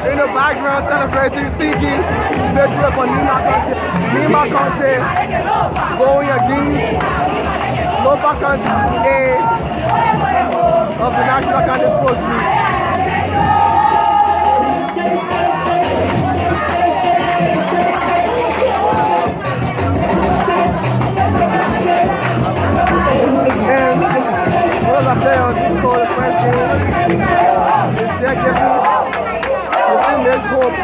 in the background celebrating Siki victory for Nimba County. Nimba County going against Lofa County A of the National County Sports League. And one of the players who scored the first game is still giving the team this hope.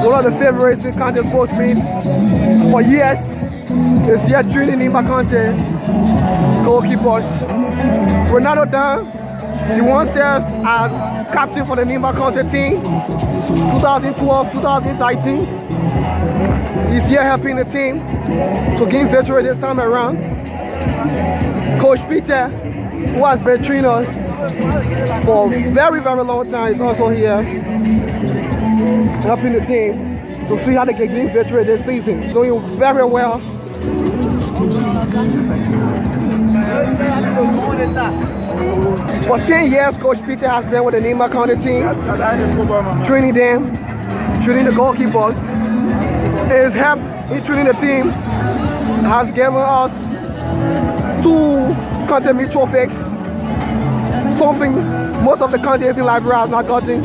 One of the favorites in county sports meet for years is here training Nimba County goalkeepers. Ronaldo Dan, he once served as captain for the Nimba County team 2012-2013. He's here helping the team to gain victory this time around. Coach Peter, who has been training us for a very long time, is also here helping the team to see how they can gain victory this season. Doing very well. For 10 years, Coach Peter has been with the Nimba County team, training them, training the goalkeepers. His help in training the team has given us 2 county meet trophies, something most of the counties in Liberia have not gotten.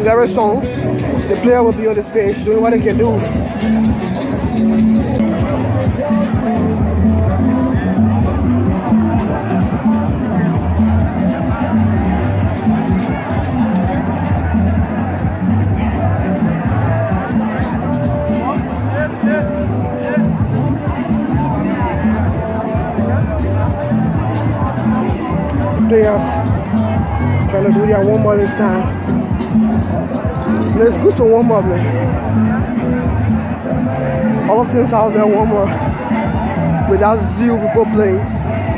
Very soon, the player will be on this page doing what they can do. Players trying to do their warm-up this time. And it's good to warm up, man. All of teams out there warm up without zeal before playing.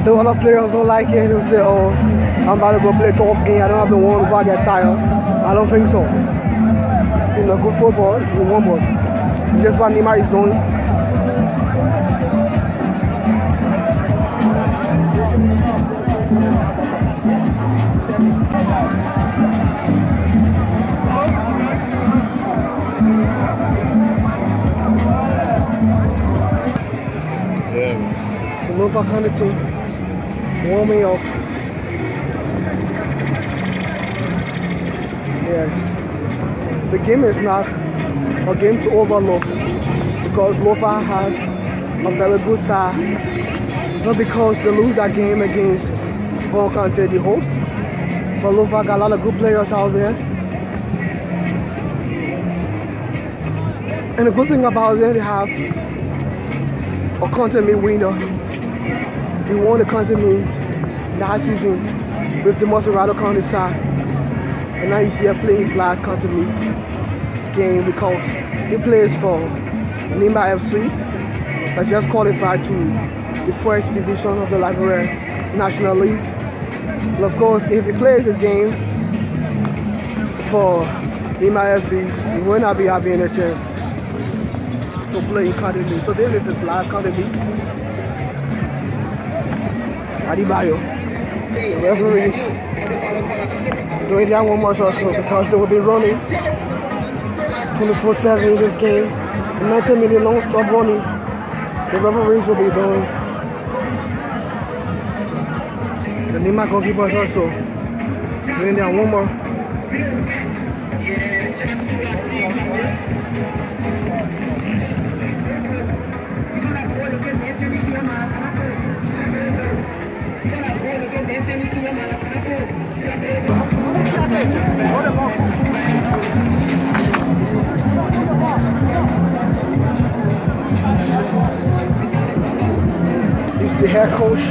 The other players don't like it. They'll say, oh, I'm about to go play a tough game. I don't have to warm before I get tired. I don't think so. You know, good football, you warm up. And that's what Nimba is doing. So Lofa County team warming up. Yes, the game is not a game to overlook because Lofa has a very good side. Not because they lose that game against Paul County, the host, but Lofa got a lot of good players out there. And the good thing about them, they have a county meet winner. He won the county meet last season with the Morado County side. And now he's here playing his last county meet game because he plays for Nimba FC that just qualified to the first division of the Liberia National League. And of course, if he plays a game for Nimba FC, he will not be having a chance to play in county league. So this is his last county league. Adibayo, the referees doing their warm-ups also because they will be running 24/7 in this game. 90 minute non-stop running. The referees will be doing. The Nimba goalkeepers also doing their warm-up. He's the head coach.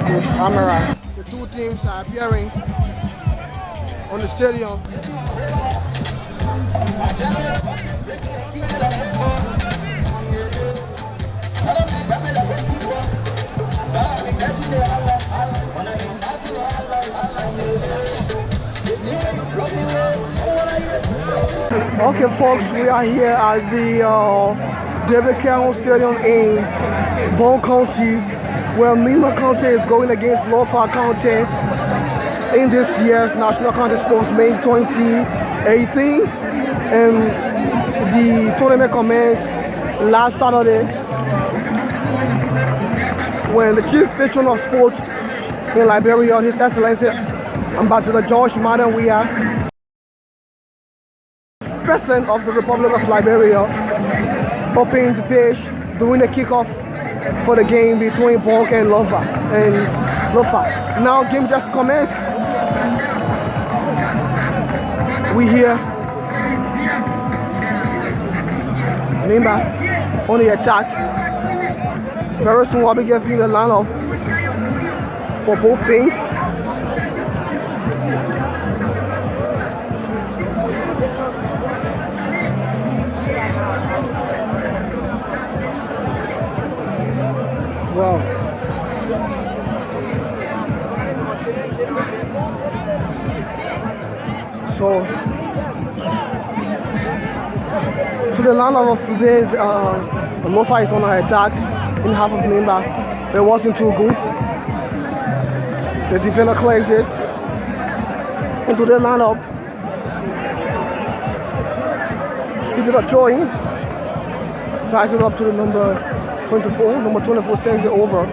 Coach Amara. The two teams are appearing on the stadium. Okay, folks, we are here at the David Carroll Stadium in Bone County, where Nimba County is going against Lofa County in this year's National County Sports May 2018. And the tournament commenced last Saturday when the chief patron of sports in Liberia, His Excellency Ambassador George Madanwia, President of the Republic of Liberia, opened the pitch during the kickoff for the game between Bonk and Lofa. Now game just commenced. We hear Nimba on the attack. Very soon I'll be giving you the lineup for both teams. Wow. So the lineup of today, Lofa is on an attack in half of Nimba. It wasn't too good. The defender clears it into the lineup. He did a throw in, pass it up to the number 24. Number 24 sends it over,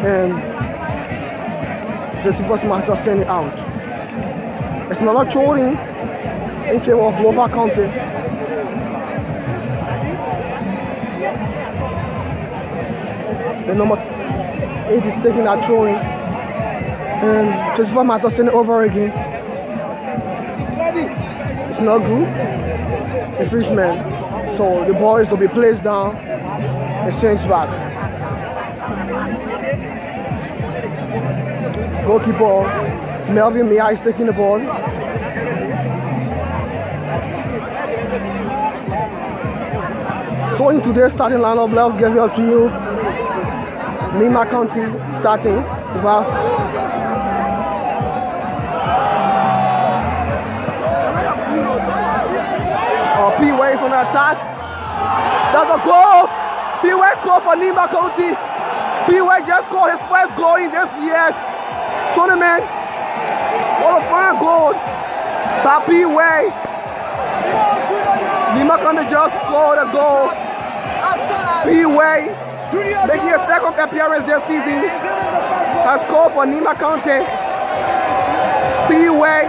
and Josephus Matter send it out. It's another throw in favor of Lofa County. The number 8 is taking that throw in, and Josephus Matter send it over again. It's not good. Infringement. So the ball is to be placed down and changed back. Goalkeeper Melvin Mia is taking the ball. So in today's starting lineup, let's give it up to you. Nimba County starting. Wow. P-Way is on the attack. That's a goal. P-Way scored for Nimba County. P-Way just scored his first goal in this year's tournament. What a fine goal by P-Way. Nimba County just scored a goal. P-Way, making a second appearance this season, has scored for Nimba County. P-Way,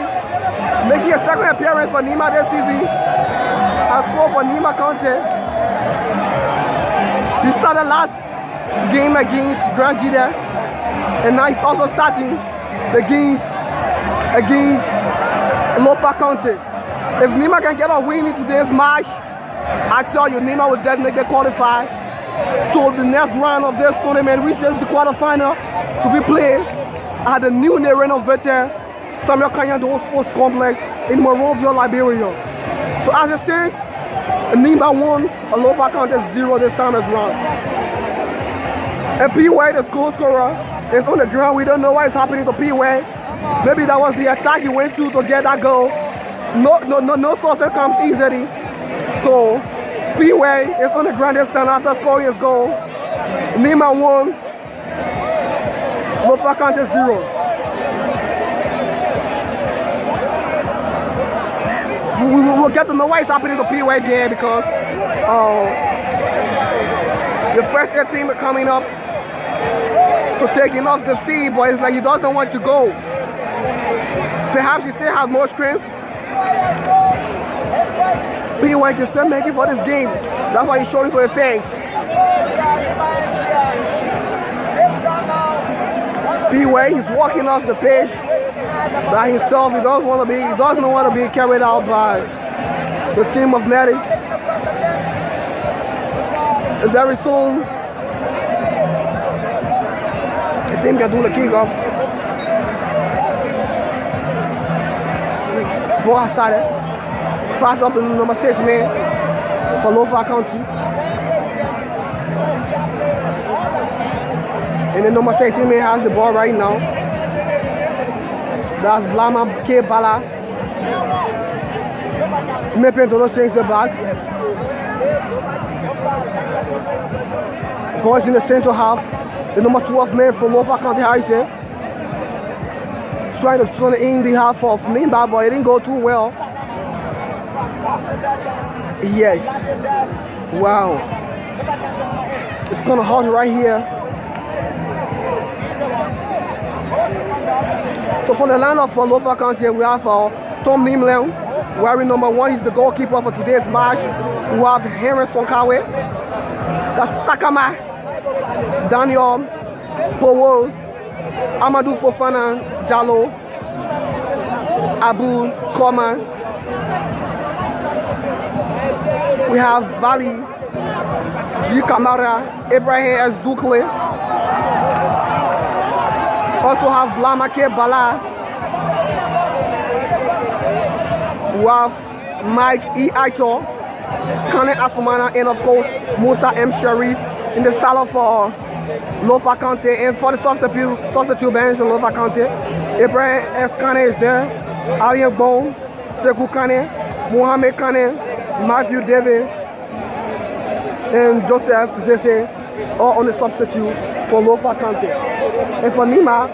making a second appearance for Nimba this season, has scored for Nimba County. He started last game against Grand Jide, and now he's also starting the games against Lofa County. If Nimba can get a win in today's match, I tell you, Nimba will definitely qualify to the next round of this tournament, which is the quarterfinal to be played at the newly renovated Samuel Kanyando Sports Complex in Monrovia, Liberia. So as it stands, Nimba won, Lofa County 0 this time as well. And P-Way, the goal scorer, is on the ground. We don't know what is happening to P-Way. Maybe that was the attack he went to get that goal. No success comes easily. So P-Way is on the ground this time after scoring his goal. Nimba won, Lofa County 0. We'll get to know what is happening to P-Way there, because the first year team is coming up to take him off the field, but it's like he doesn't want to go. Perhaps he still has more strength. way he can still make it for this game. That's why he's showing to his fans. B-Way, he's walking off the pitch by himself. He doesn't want to be carried out by the team of medics. And very soon, the team can do the kickoff. Ball has started. Pass up to number 6 man for Lofa County. And the number 13 man has the ball right now. That's Blama K. Bala. Mepen to those things back. Boys in the central half. The number 12 man from Lofa County Harrison. Trying to in the half of Nimba, but it didn't go too well. Yes. Wow. It's kind of hard right here. So for the lineup for Lofa County, we have Tom Nimleon, wearing number 1. He's the goalkeeper for today's match. We have Henry Sonkawe, that's Sakama, Daniel Powell, Amadou Fofana Jallo, Abu Koman. We have Vali, G. Kamara, Ibrahim S. Dukle. Also have Blamake Bala. We have Mike E. Aito, Kane Asumana, and of course Musa M. Sharif in the style of Lofa County. And for the substitute bench in Lofa County, Ibrahim S. Kane is there, Alien Bone, Sekou Kane, Mohamed Kane, Matthew David, and Joseph Zese, all on the substitute for Lofa County. And for Nima,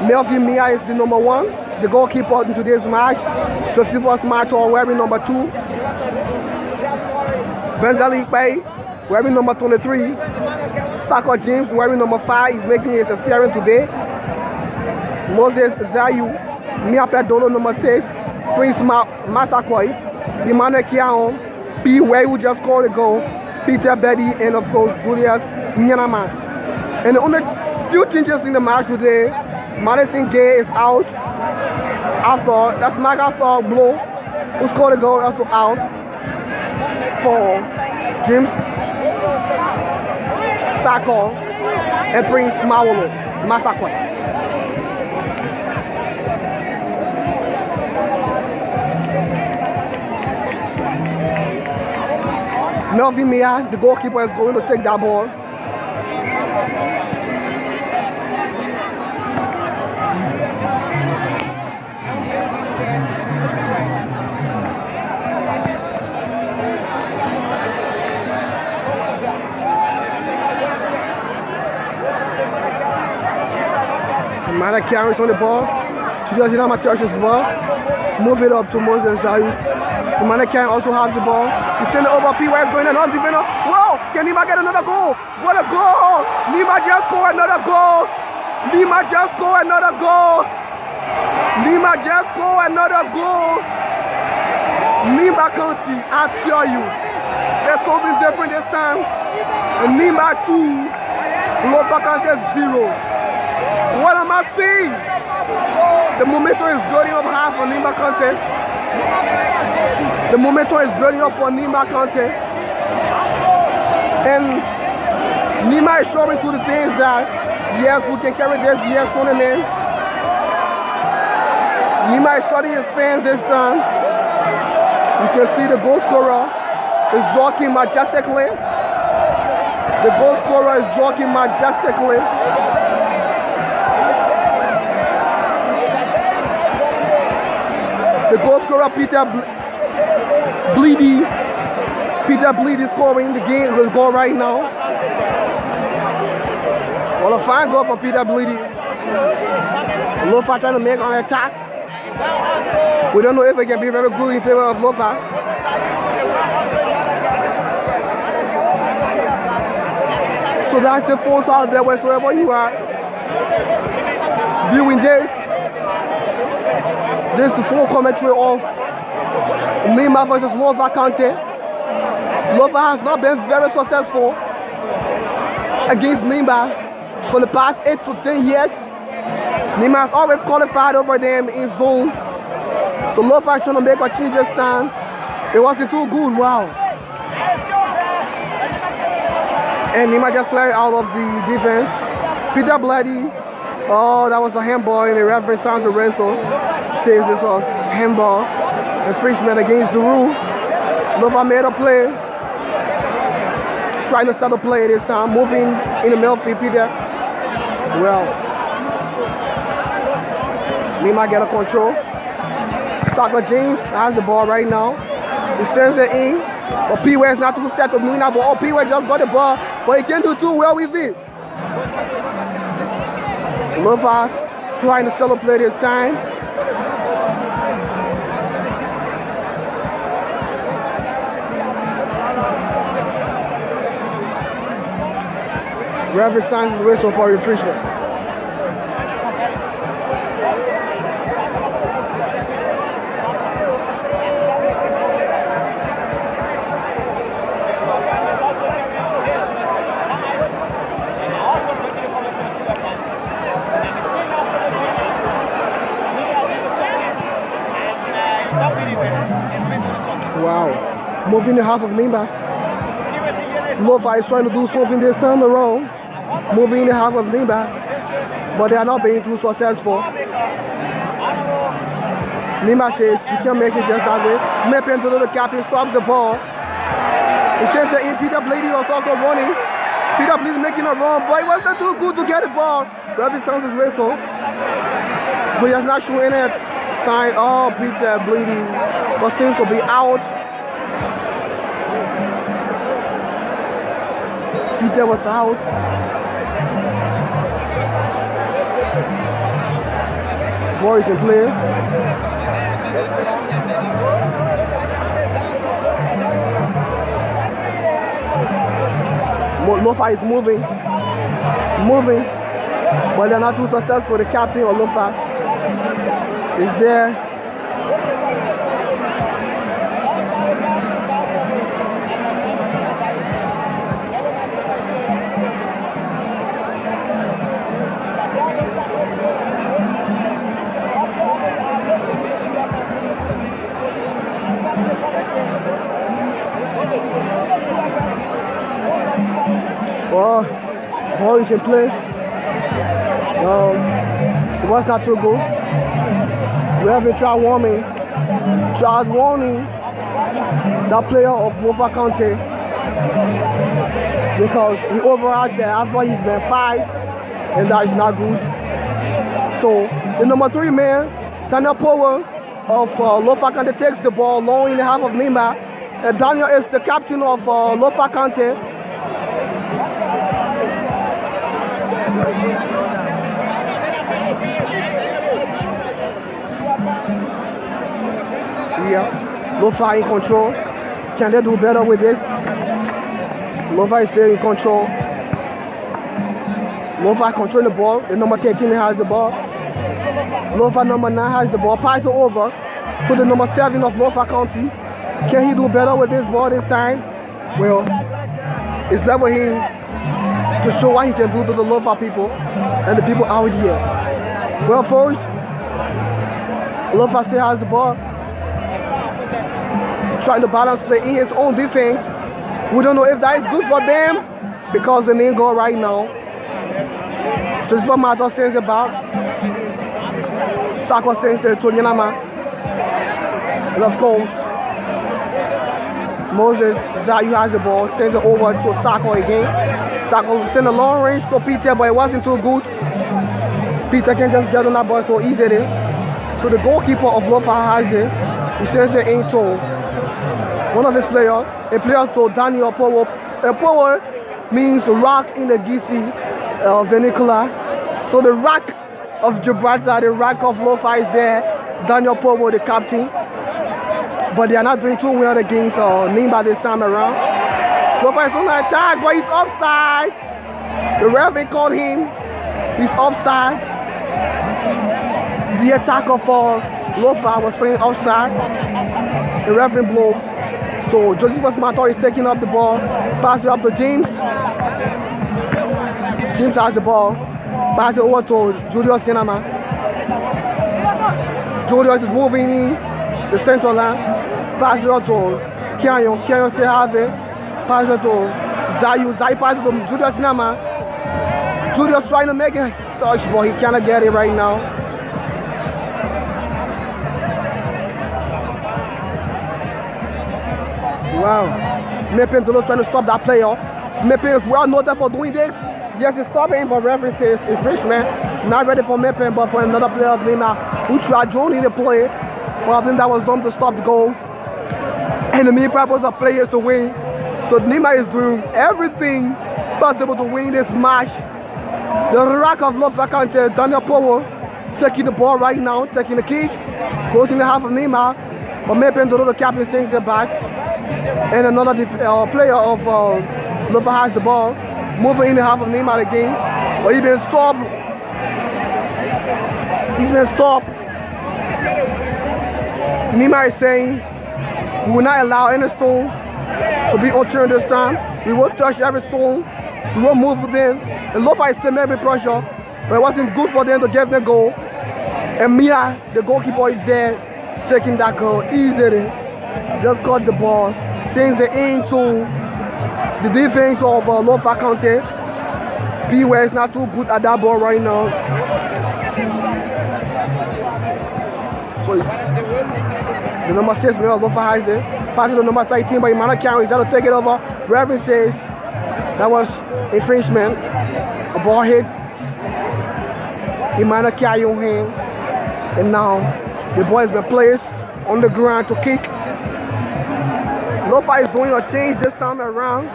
Melvin Mia is the number 1, the goalkeeper in today's match. Josephus Mato wearing number 2. Benzali Bay wearing number 23. Sako James wearing number 5 is making his appearance today. Moses Zayu, Miape Dolo number 6. Prince Masakoi, Emmanuel Kiaon, B-Way who just scored a goal, Peter Betty, and of course Julius Nyanama. And the only few changes in the match today, Madison Gay is out. That's Magafor Blow, who scored a goal, also out for James Sako and Prince Mawolo Masakwe. Melvin Mia, the goalkeeper, is going to take that ball. Mara carries on the ball. Julius Inama touches the ball. Move it up to Moses Zayu. Mara can also have the ball. He send it over. P-Way is going on defender. Whoa! Can Nima get another goal? What a goal! Nima just scored another goal. Nima just scored another goal. Nima just scored another goal. Nimba County, I tell you, there's something different this time. And Nimba 2, Lofa County 0. What am I seeing? The momentum is building up high for Nimba County. The momentum is building up for Nimba County. And Nimba is showing to the fans that, yes, we can carry this year's tournament. Nimba is studying his fans this time. You can see the goal scorer is jogging majestically. The goal scorer is jogging majestically. The goal scorer, Peter Bleedy is scoring the game. The goal right now. Well, a fine goal from Peter Bleedy. Lofa trying to make an attack. We don't know if it can be very good in favor of Lofa. So that's the force out there wherever you are viewing this. This is the full commentary of Nimba versus Lofa Kante. Lofa has not been very successful against Nimba for the past 8 to 10 years. Nimba has always qualified over them in zone. So Lofa is trying to make a change this time. It wasn't too good, wow. And Nimba just cleared out of the defense. Peter Bloody, oh, that was a handball, and the referee San Lorenzo says this was handball. Infringement against the rule. Lofa made a play. Trying to set a play this time. Moving in the middle field, Peter. Well, Nimba get a control. Soccer James has the ball right now. He sends it in. But P-Way is not too set to move that ball. Oh, P-Way just got the ball, but he can't do too well with it. Lofa trying to sell a play this time. Referee signs his whistle for infringement. Wow. Moving the half of Nimba. Lofa is trying to do something this time around. Moving the half of Nimba. But they are not being too successful. Nimba says you can't make it just that way. Mapping to the captain stops the ball. He says that Peter Blady was also running. Peter Blady making a run, but it was not too good to get the ball. Referee sounds his whistle. But he has not shown any sign. Oh, Peter Blady, but seems to be out. Peter was out. Ball is in play. Lofa is moving, but they're not too successful. The captain of Lofa is there. Oh, ball is in play. It was not too good. We haven't tried warming. Charles warning that player of Lofa County because he overacted after he's been 5, and that is not good. So the number 3 man, Daniel Power of Lofa County, takes the ball long in the half of Nimba. And Daniel is the captain of Lofa County. Yeah, Lofa in control. Can they do better with this? Lofa is still in control. Lofa control the ball. The number 13 has the ball. Lofa number 9 has the ball. Pass it over to the number 7 of Lofa County. Can he do better with this ball this time? Well, it's left with him to show what he can do to the Lofa people and the people out here. Well, folks, Lofa still has the ball. Trying to balance play in his own defense. We don't know if that is good for them because the main goal right now. Just what Mato says about Sako sends to Tonyama. And of course, Moses Zayu has the ball, sends it over to Sako again. Sako sent a long range to Peter, but it wasn't too good. Peter can just get on that ball so easily. So the goalkeeper of Lofa has it. He sends it into one of his players. A player to Daniel Power. Power means rock in the Gisi vernacular. So the rock of Gibraltar, the rock of Lofa is there. Daniel Power, the captain. But they are not doing too well against Nimba this time around. Lofa is on the attack, but he's offside. The referee called him. He's offside. The attacker for Lofa was saying offside. The referee blows. So Josephus Mator is taking up the ball. Pass it up to James. James has the ball. Pass it over to Julius Cinema. Julius is moving in the center line. Pass it up to Kenyon. Kenyon still have it. Pass it to Zayu. Zayu pass it to Julius Cinema. Julius trying to make a touch, but he cannot get it right now. Wow. Mepin trying to stop that player. Mepin is well noted for doing this. Yes, he's stopping, but referee says it's Richmond. Not ready for Mepin, but for another player of Nimba who tried joining the play. But I think that was done to stop the goal. And the main purpose of play is to win. So Nimba is doing everything possible to win this match. The rack of Lofa County, Daniel Power, taking the ball right now, taking the kick, goes in the half of Nimba. But Mepin, the captain, sends it back. And another player of Lofa has the ball, moving in the half of Nimba again. But he's been stopped. He's been stopped. Nimba is saying, we will not allow any stone to be overturned this time. We will touch every stone. We will move with them. And Lofa is still making pressure, but it wasn't good for them to get the goal. And Mia, the goalkeeper, is there taking that goal easily. Just caught the ball, sends it into the defense of Lofa County. P-Ware is not too good at that ball right now. So the number 6 man of Lofa has it. Passes to number 13, but Emmanuel Carey is there to take it over. Referee says that was infringement. A ball hit Emmanuel Carey on him. And now the ball has been placed on the ground to kick. Lofa is doing a change this time around.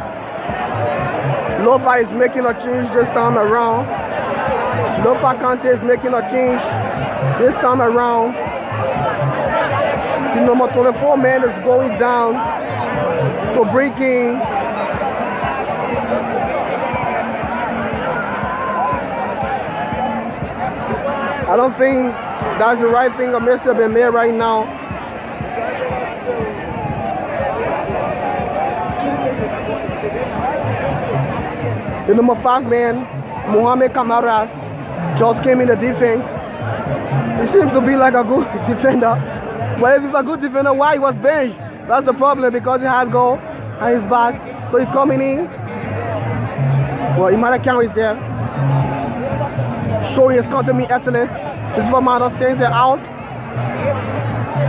Lofa is making a change this time around. Lofa County is making a change this time around. The number 24 man is going down to bring in I don't think that's the right thing. A mistake been made right now. The number 5 man, Mohamed Kamara, just came in the defense. He seems to be like a good defender. But if he's a good defender, why he was benched? That's the problem, because he has goal at his back. So he's coming in. Well, Emmanuel Carey is there, showing his country excellence. Joseph Amado sends it out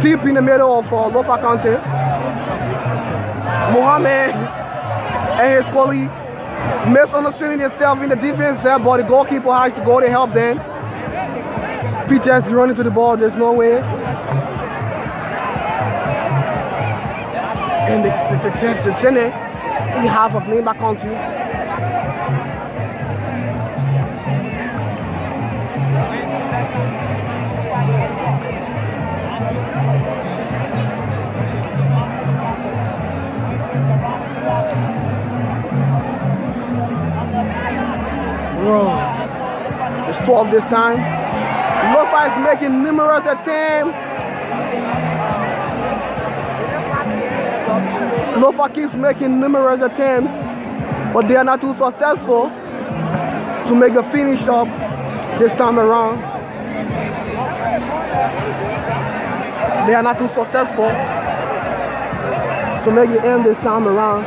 deep in the middle of Lofa County. Mohamed and his colleague misunderstanding himself in the defense there, but the goalkeeper has to go to help them. Peters running to the ball, there's no way. And the send it in the half of Nimba County. Whoa. It's 12 this time. Lofa is making numerous attempts. Lofa keeps making numerous attempts, but they are not too successful to make the finish up this time around. They are not too successful to make the end this time around.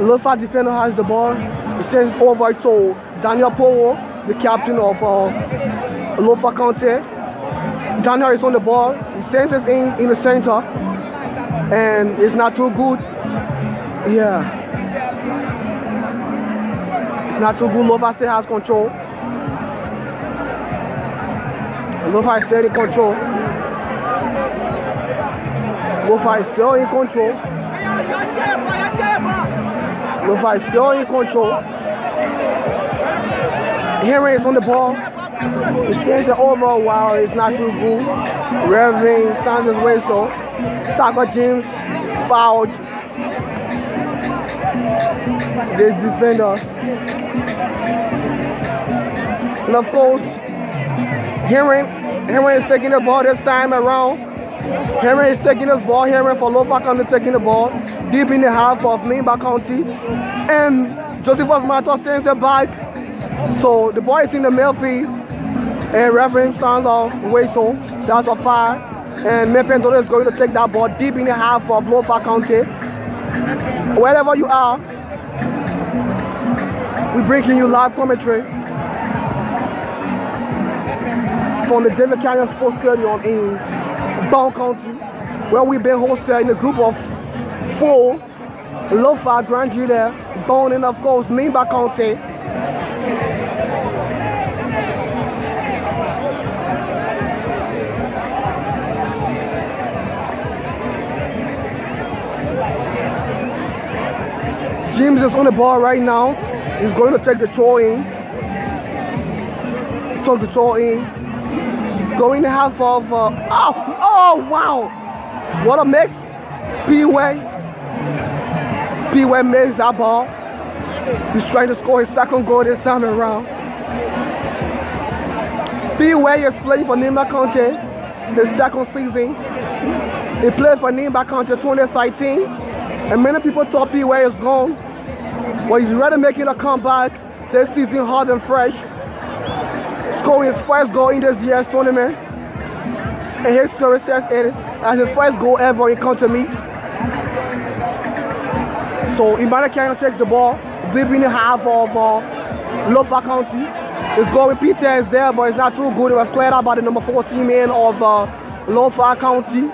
Lofa defender has the ball. He sends over to Daniel Powo, the captain of Lofa County. Daniel is on the ball. He sends it in the center, and it's not too good. Yeah, it's not too good. Lofa still has control. Lofa is still in control. Lofa is still in control. Lofa is still in control. Henry is on the ball. He sends it over while it's not too good. Reverend sounds his whistle. Saka James fouled this defender. And of course, Henry Henry is taking the ball this time around. Henry is taking this ball. Henry for Lofa County taking the ball deep in the half of Nimba County. And Josephus Matos sends it back. So the ball is in the midfield. And Reverend sounds a whistle. That's a foul. And Mependolo is going to take that ball deep in the half of Lofa County. Wherever you are, we're bringing you live commentary from the David Canyon Sports Stadium in Bone County, where we've been hosted in a group of 4, Lofa, Grand Julia, Bone, and of course Nimba County. James is on the ball right now. He's going to take the throw in. Took the throw in. It's going to half of. Oh, wow! What a mix. P-Way makes that ball. He's trying to score his second goal this time around. P-Way is playing for Nimba County the second season. He played for Nimba County 2013. And many people thought P-Way is gone. Well, he's ready making a comeback this season, hot and fresh. Scoring his first goal in this year's tournament. And his story says it as his first goal ever in county meet. So Immanuel Canyon takes the ball deep in the half of Lofa County. His goal with Peter is there, but it's not too good. It was cleared out by the number 14 man of Lofa County.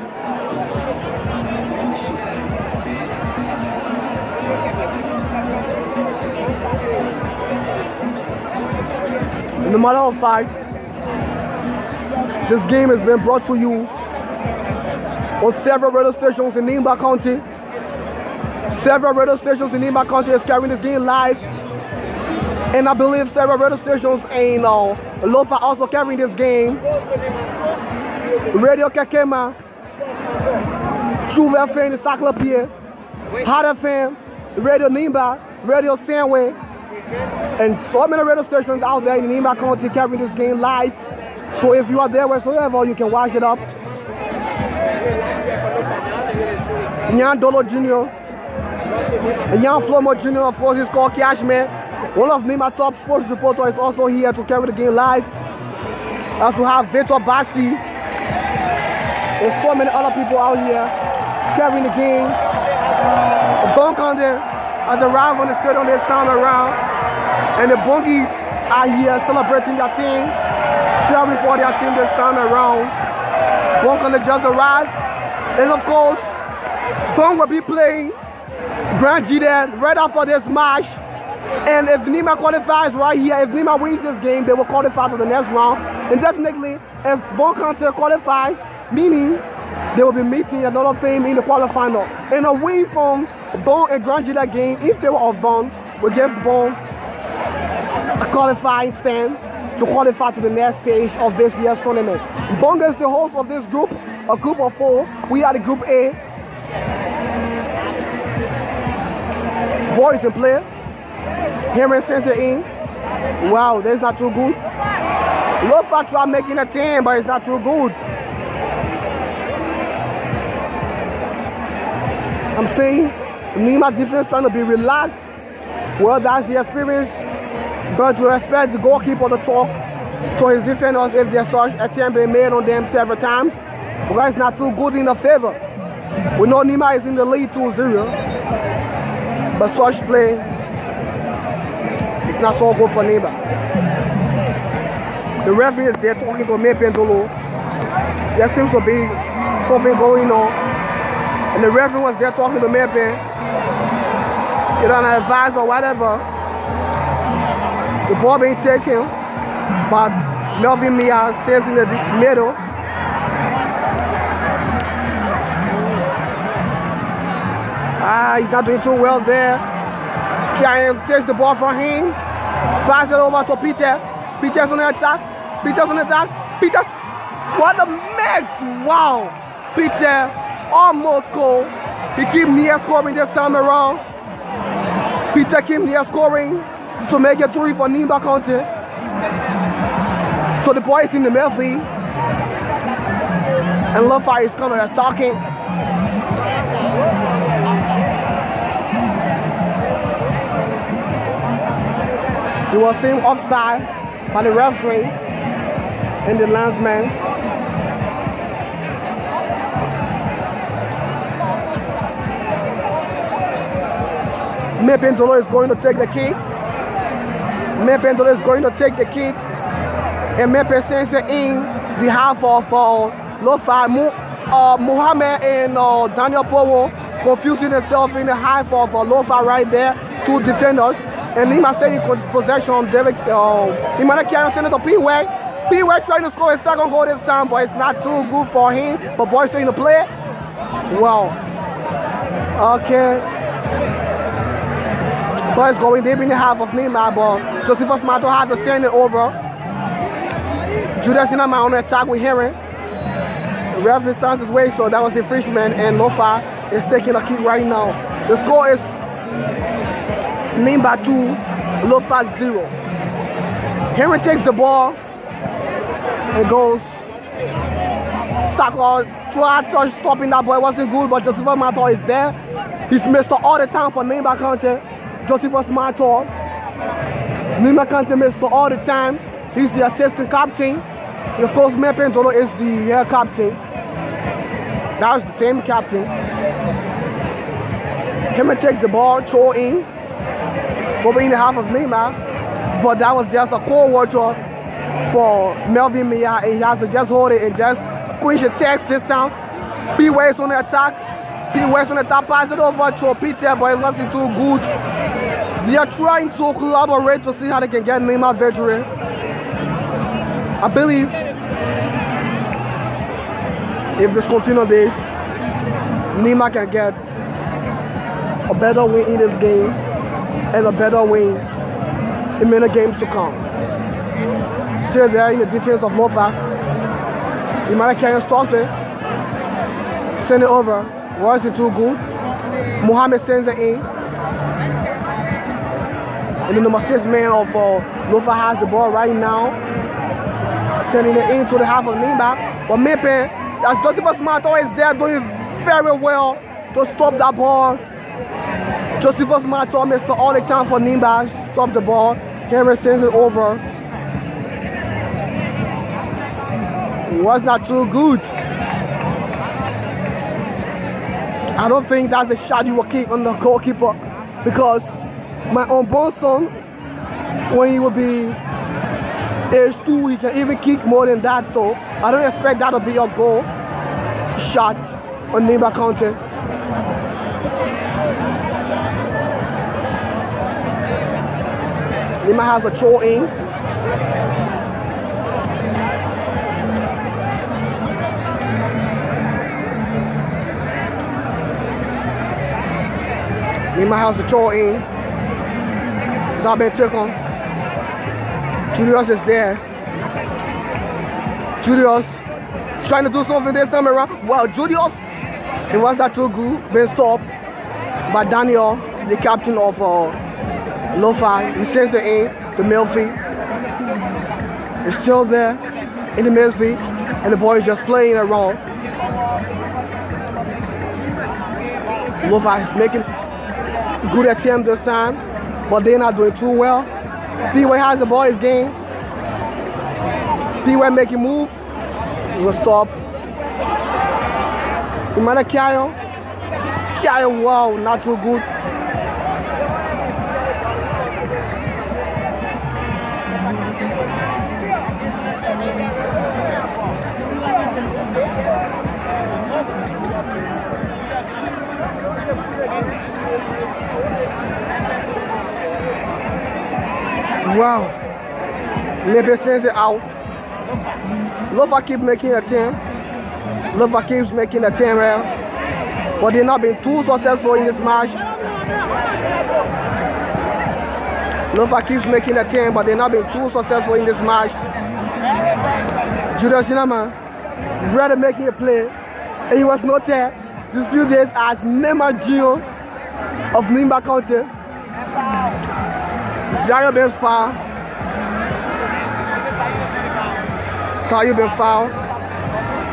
No matter of fact, this game has been brought to you on several radio stations in Nimba County. Several radio stations in Nimba County is carrying this game live. And I believe several radio stations in Lofa also carrying this game. Radio Kakema, True FM, Encyclopedia, Hot FM, Radio Nimba, Radio Sandway, and so many radio stations out there in Nimba County carrying this game live. So if you are there whatsoever, you can watch it up. Nyan Dolo Jr. and Nyan Flomo Jr., of course, is called Cashman. One of Nimba top sports reporters is also here to carry the game live. As we have Victor Bassi and so many other people out here carrying the game. Bone County has arrived on the stadium this time around. And the Bungies are here celebrating their team, cheering for their team this time around. Bone County just arrived. And of course, Bone will be playing Grand Julian right after this match. And if Nimba qualifies right here, if Nimba wins this game, they will qualify to the next round. And definitely, if Bone County qualifies, meaning they will be meeting another team in the quarterfinal. And a win from Bone and Grand Julian game in favor of Bone will give Bone a qualifying stand to qualify to the next stage of this year's tournament. Bonga is the host of this group, a group of 4. We are the group A. Boys in play. Henry sends it in. Wow, that's not too good. Lofa tried making a 10, but it's not too good. I'm saying Nimba defense trying to be relaxed. Well, that's the experience. But to expect the goalkeeper to talk to his defenders if there's such attempt being made on them several times. Because it's not too good in the favor. We know Nimba is in the lead 2-0. But such play is not so good for Nimba. The referee is there talking to Mependolo. There seems to be something going on. And the referee was there talking to Mepe. You don't advise or whatever. The ball being taken, but Melvin Mia says in the middle. He's not doing too well there. Canyon takes the ball from him. Pass it over to Peter. Peter's on the attack. Peter's on the attack. Peter. What a mix! Wow. Peter almost scored. He keep near scoring this time around. Peter came near scoring to make it 3 for Nimba County. So the boys in the midfield. And Lofa is kind of attacking. He was seen offside by the referee and the linesman. Nimba is going to take the kick. Nimba is going to take the kick. And Nimba sends it in behalf of Lofa. Mohammed and Daniel Powo confusing themselves in the half of Lofa right there. Two defenders. And Nimba staying in possession of David. Nimba carrying send it to P-Way. P-Way trying to score his second goal this time, but it's not too good for him. But boys staying to play. Wow. Okay. Boys going deep in the half of Nimba, but Josephus Mato had to send it over. Judas Sinama on the attack with Heron. The referee sounds his way, so that was infringement, and Lofa is taking a kick right now. The score is Nimba 2, Lofa 0. Heron takes the ball and goes. Saka tried to stopping that ball, it wasn't good, but Josephus Mato is there. He's missed all the time for Nimba County. Josephus Mato. Nimba County missed all the time. He's the assistant captain. And of course, Nimba is the head captain. That was the team captain. Him takes the ball, throw in. Go in the half of Nimba. But that was just a cold water for Melvin Mia. And he has to just hold it and just quench the text this time. P-Ways on the attack. P-Ways on the attack. Pass it over to Peter, but it wasn't too good. They are trying to collaborate to see how they can get Nimba victory. I believe if this continues this, Nimba can get a better win in this game and a better win in many games to come. Still there in the defense of Lofa. Nimba can stop it. Send it over. Wasn't too good. Mohammed sends it in. And the number 6 man of Lofa has the ball right now. Sending it into the half of Nimba. But Nimba, as Josephus Mato is there doing very well to stop that ball. Josephus Mato missed all the time for Nimba. Stop the ball. Cameron sends it over. It was not too good. I don't think that's a shot you will kick on the goalkeeper, because my unborn son, when he will be age 2, he can even kick more than that. So I don't expect that to be a goal shot on Nimba County. Nimba has a throw in. Nimba has a throw in. It's all been taken. Julius is there. Julius trying to do something this time around. Well, Julius, it was not too good. Been stopped by Daniel, the captain of Lofa. He sends it in the midfield. It's still there in the midfield, and the boy is just playing around. Lofa is making good attempt this time, but they're not doing too well. P-Way has the ball, his game. P-Way making move. He will stop. Imana Kiayo. Kiayo, wow, not too good. Wow. Nimba sends it out. Lofa keeps making a attempt. Lofa keeps making a attempt, but they've not been too successful in this match. Lofa keeps making a attempt, but they've not been too successful in this match. Judas Sinama rather making a play, and he was not there these few days as Nimba Gio of Nimba County. Zayo been foul. Sayo been foul.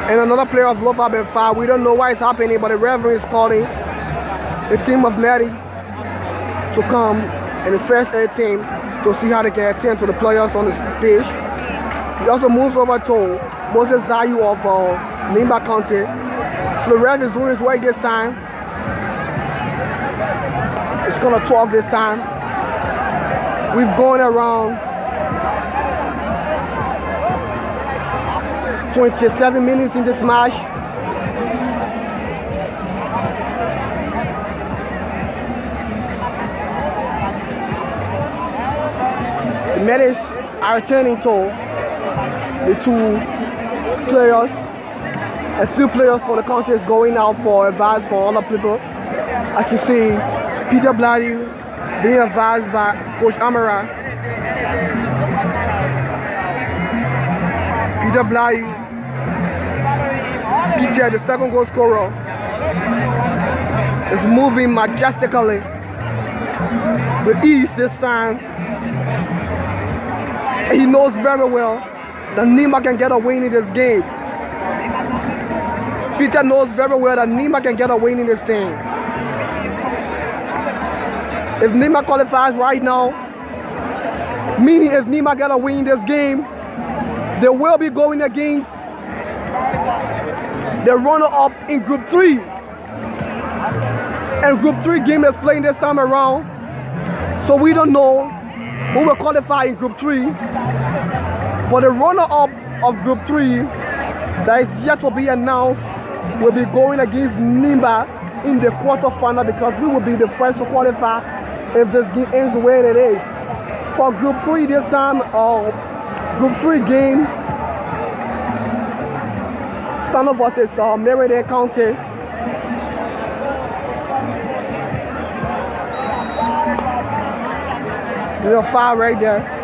And another player of Lofa have been fouled. We don't know why it's happening, but the referee is calling the team of Mary to come in the first aid team to see how they can attend to the players on the pitch. He also moves over to Moses Zayu of Nimba County. So the ref is doing his work this time. It's gonna 12 this time. We've gone around 27 minutes in this match. The medics are returning to the two players. A few players for the country is going out for advice for other people. I can see Peter Bloody being advised by Coach Amara. Peter Bloody, Peter, the second goal scorer, is moving majestically with ease this time. He knows very well that Nimba can get a win in this game. Peter knows very well that Nimba can get a win in this game. If Nimba qualifies right now, meaning if Nimba get a win in this game, they will be going against the runner-up in Group 3. And Group 3 game is playing this time around. So we don't know who will qualify in Group 3. But the runner-up of Group 3 that is yet to be announced will be going against Nimba in the quarterfinal, because we will be the first to qualify if this game ends the way it is. For Group 3 this time, Group 3 game, son of us is Meriden County. There's a foul right there.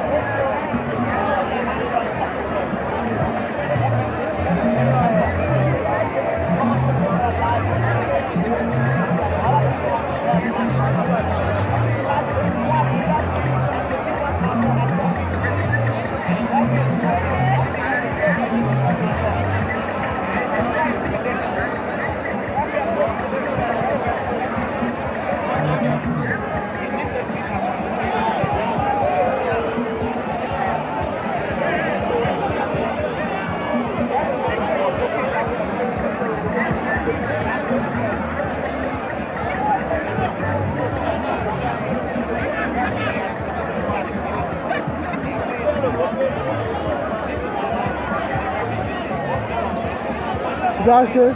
So that's it.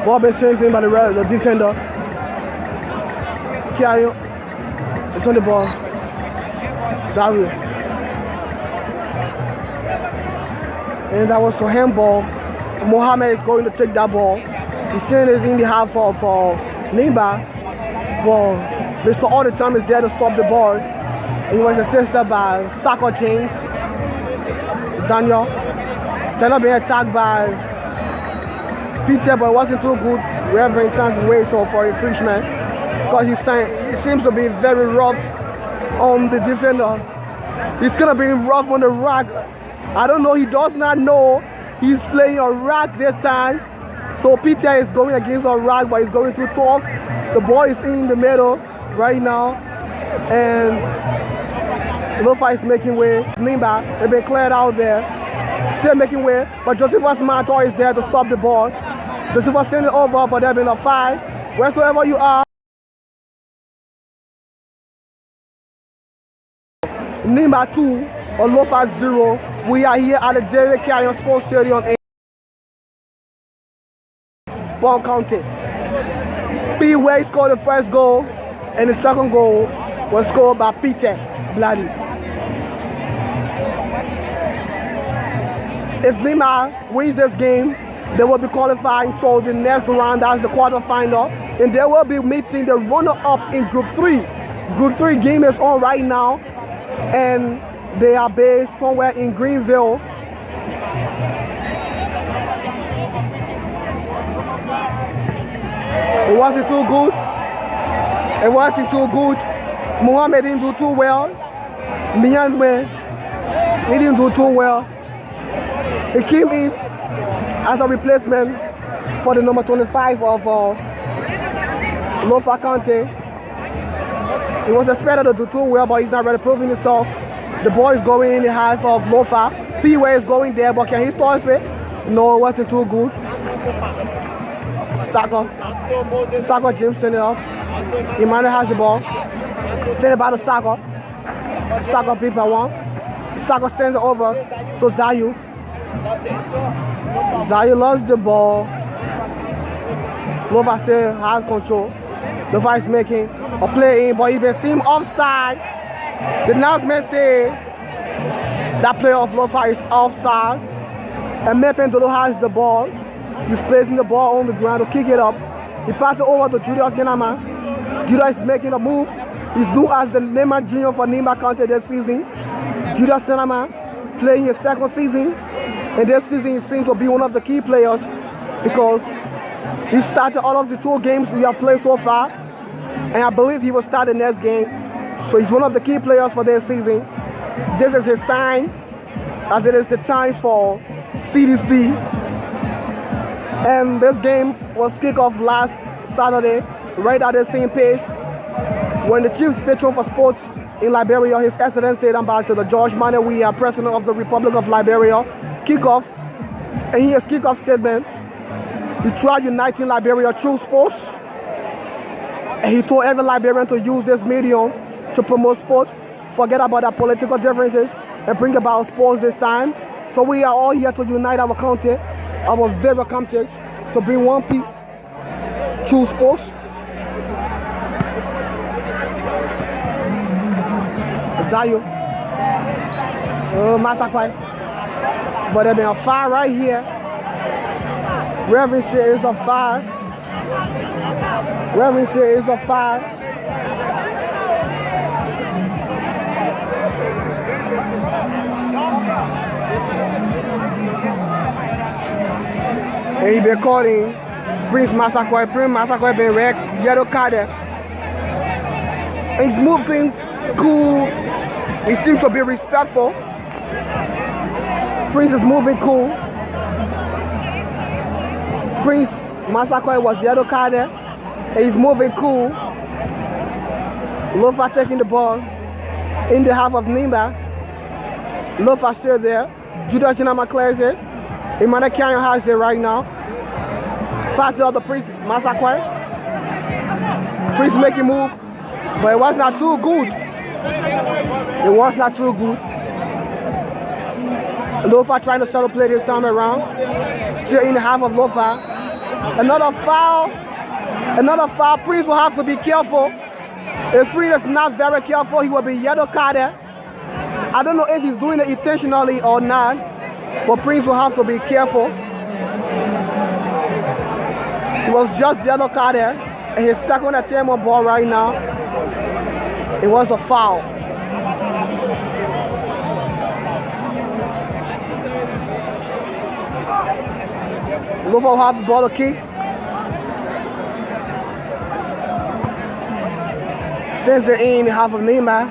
Ball been straight in by the defender. Kiayo. It's on the ball. Sorry. And that was a handball. Mohammed is going to take that ball. He's saying it in the half of Nimba. Well, Mr. All the time is there to stop the ball. He was assisted by Saka James. Daniel being attacked by Peter, but it wasn't too good. Reverend signs his way so for infringement, because he seems to be very rough on the defender. He's gonna be rough on the rack. I don't know, he does not know he's playing a rack this time. So Peter is going against a rack, but he's going too tough. The ball is in the middle right now, and Lofa is making way. Nimba, they've been cleared out there. Still making way, but Josephus Mato is there to stop the ball. Josephus sent it over, but there's been a foul. Wheresoever you are, Nimba 2 or Lofa 0. We are here at the David Carrion Sports Stadium in Bond County. P. Way scored the first goal, and the second goal was scored by Peter Bloody. If Nimba wins this game, they will be qualifying for the next round, that's the quarterfinal, and they will be meeting the runner-up in Group 3. Group 3 game is on right now, and they are based somewhere in Greenville. It wasn't too good. It wasn't too good. Mohammed didn't do too well. Mianwe, he didn't do too well. He came in as a replacement for the number 25 of Lofa County. He was expected to do too well, but he's not really proving himself. The ball is going in the half of Lofa. P-Way is going there, but can he start it? No, it wasn't too good. Saka James send it up. Emmanuel has the ball. Send it by to Saka. Saka people one. Saka sends it over to Zayu. Zayu lost the ball. Lofa still has control. Lofa is making a play in, but he been seen offside. The announcement said that player of Lofa is offside. And Mepen Dolo has the ball. He's placing the ball on the ground to kick it up. He passes it over to Julius Yenama. Julius is making a move. He's new as the Nimba Junior for Nimba County this season. Julius Yenama playing his second season. And this season he seems to be one of the key players because he started all of the 2 games we have played so far. And I believe he will start the next game. So he's one of the key players for this season. This is his time, as it is the time for CDC. And this game was kicked off last Saturday, right at the same pace, when the chief patron for sports in Liberia, His Excellency Ambassador George Manawi, President of the Republic of Liberia, kick off. And he has kick off statement. He tried uniting Liberia through sports. And he told every Liberian to use this medium to promote sport, forget about our political differences, and bring about sports this time. So we are all here to unite our county, our very county, to bring one piece through sports. Zayu. Massacre. But there's been a fire right here. Reverend said it's a fire. Reverend said it's a fire. And he been calling Prince Massacre. Prince Massacre been red, yellow carded. He's moving cool. He seems to be respectful. Prince is moving cool. Prince Massacre was yellow carded. And he's moving cool. Lofa taking the ball in the half of Nimba. Lofa still there. Judas Jinama clears it. Emmanuel Canyon has it right now. Pass it out to Prince Massacre. Prince making move. But it was not too good. It was not too good. Lofa trying to settle play this time around. Still in the half of Lofa. Another foul. Another foul. Prince will have to be careful. If Prince is not very careful, he will be yellow carded. I don't know if he's doing it intentionally or not, but Prince will have to be careful. He was just yellow carded, and his second attempt on ball right now, it was a foul. Lofa will have the ball to kick. Sends it in half of Nimba.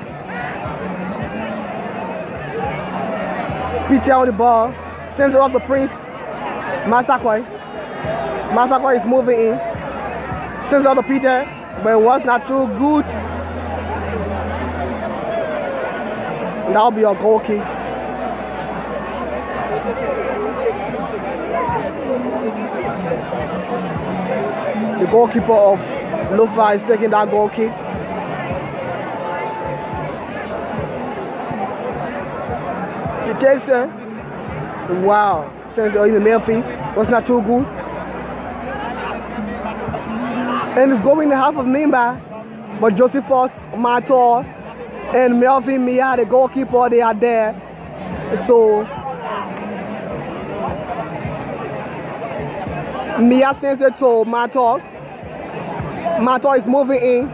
Peter on the ball. Sends it off to Prince Massacre. Massacre is moving in. Sends it off to Peter, but it was not too good. That'll be a goal kick. The goalkeeper of Lofa is taking that goal kick. He takes it. Wow. Sends it in the Melfi. Was not too good. And it's going in the half of Nimba. But Josephus, Mator, and Melvin Mia, the goalkeeper, they are there. So Mia sends it to Mator. Mator is moving in.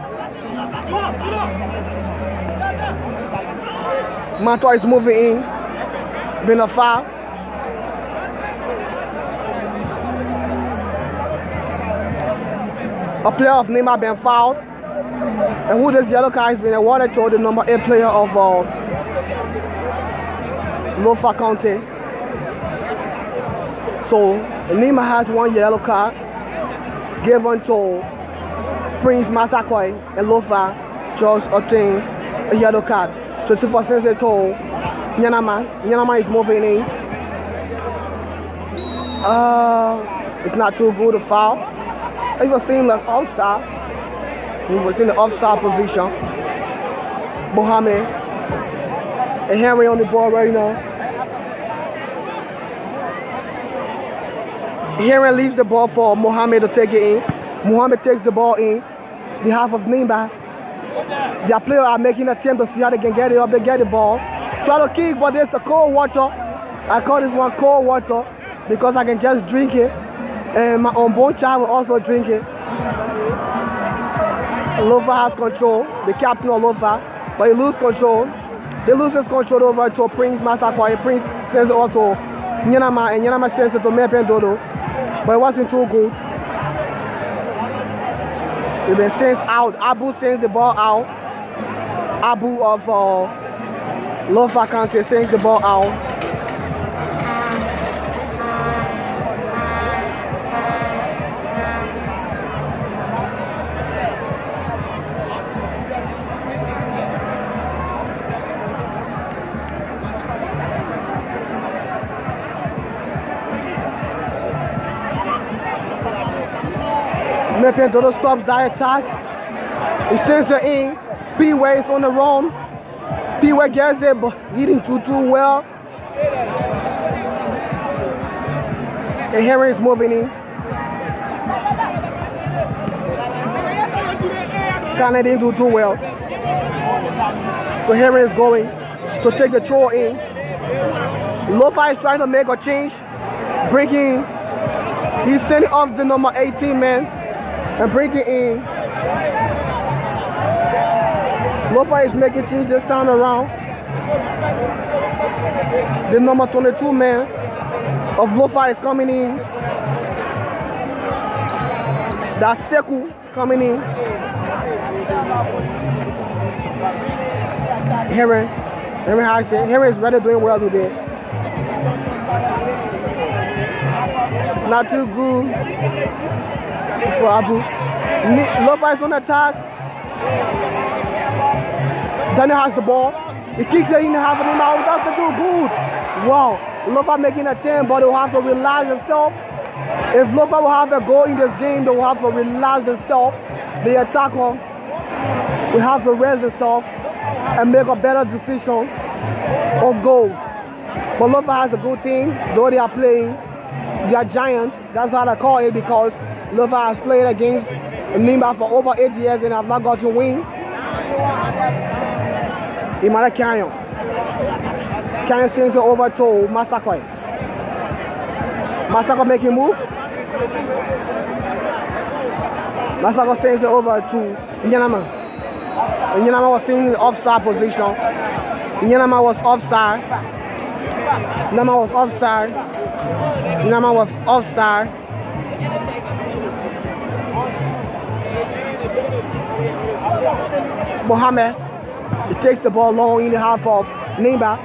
Mator is moving in. It's been a foul. A player of Nimba been fouled. And who this yellow card has been awarded to the number 8 player of Lofa County. So Nimba has one yellow card given to Prince Masakoi and Lofa just obtained a yellow card. So for since they told Nyanama is moving in. It's not too good to foul. It was seen like offside. He was in the offside position. Mohammed and Henry on the ball right now. Henry leaves the ball for Mohammed to take it in. Mohammed takes the ball in behalf of Nimba. Their players are making an attempt to see how they can get it up. They get the ball. Try to kick, but there's a cold water. I call this one cold water because I can just drink it. And my unborn child will also drink it. Lofa has control, the captain of Lofa, but he loses control. He loses control over to Prince Masakwa. Prince sends it to Nyanama, and Nyanama sends it to Mepen Dodo, but it wasn't too good. It been sent out. Abu sends the ball out. Abu of Lofa County sends the ball out. Mepen Dodo stops that attack. He sends it in. P-Way is on the run. P-Way gets it, but he didn't do too well. And Henry is moving in. Kinda didn't do too well. So Henry is going to take the throw in. Lofa is trying to make a change. Breaking. He's sending off the number 18 man. And break it in. Lofa is making change this time around. The number 22 man of Lofa is coming in. That's Seku coming in. Henry has it. Henry is really doing well today. It's not too good for Abu. Lofa is on attack. Daniel has the ball. He kicks it in half of him out. That's the too good. Wow. Lofa making a 10, but they'll have to relax themselves. If Lofa will have a goal in this game, they will have to relax themselves. The attacker will have to rest themselves and make a better decision of goals. But Lofa has a good team, though they are playing. They are giant. That's how I call it, because Lofa has played against Nimba for over 8 years and have not got to win. Imara Canyon. Canyon sends it over to Masakoi. Masakoi making move. Masakoi sends it over to Nyanama. Nyanama was in the offside position. Nyanama was offside. Nyanama was offside. Nyanama was offside. Mohammed, he takes the ball long in the half of Nimba.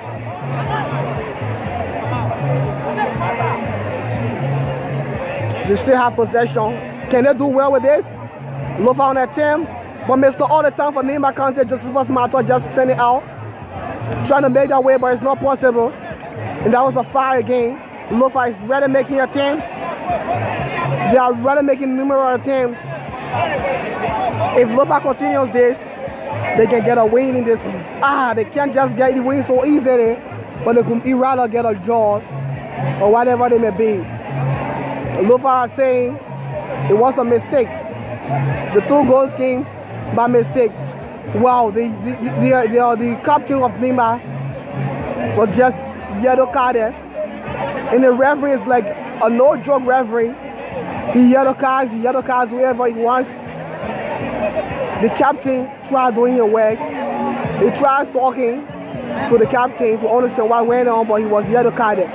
They still have possession. Can they do well with this? Lofa on that team, but Mr. All the time for Nimba County, just first matter, just send it out. Trying to make that way, but it's not possible. And that was a fire game. Lofa is really making attempts. They are really making numerous attempts. If Lofa continues this, they can get a win in this. They can't just get the win so easily, but they could rather get a draw or whatever they may be. Lofa are saying it was a mistake. The 2 goals came by mistake. Wow, the captain of Nimba was just yellow carded, and the referee is like a no joke referee. He yellow cards whoever he wants. The captain tries doing your work. He tries talking to the captain to understand what went on, but he was yellow carded.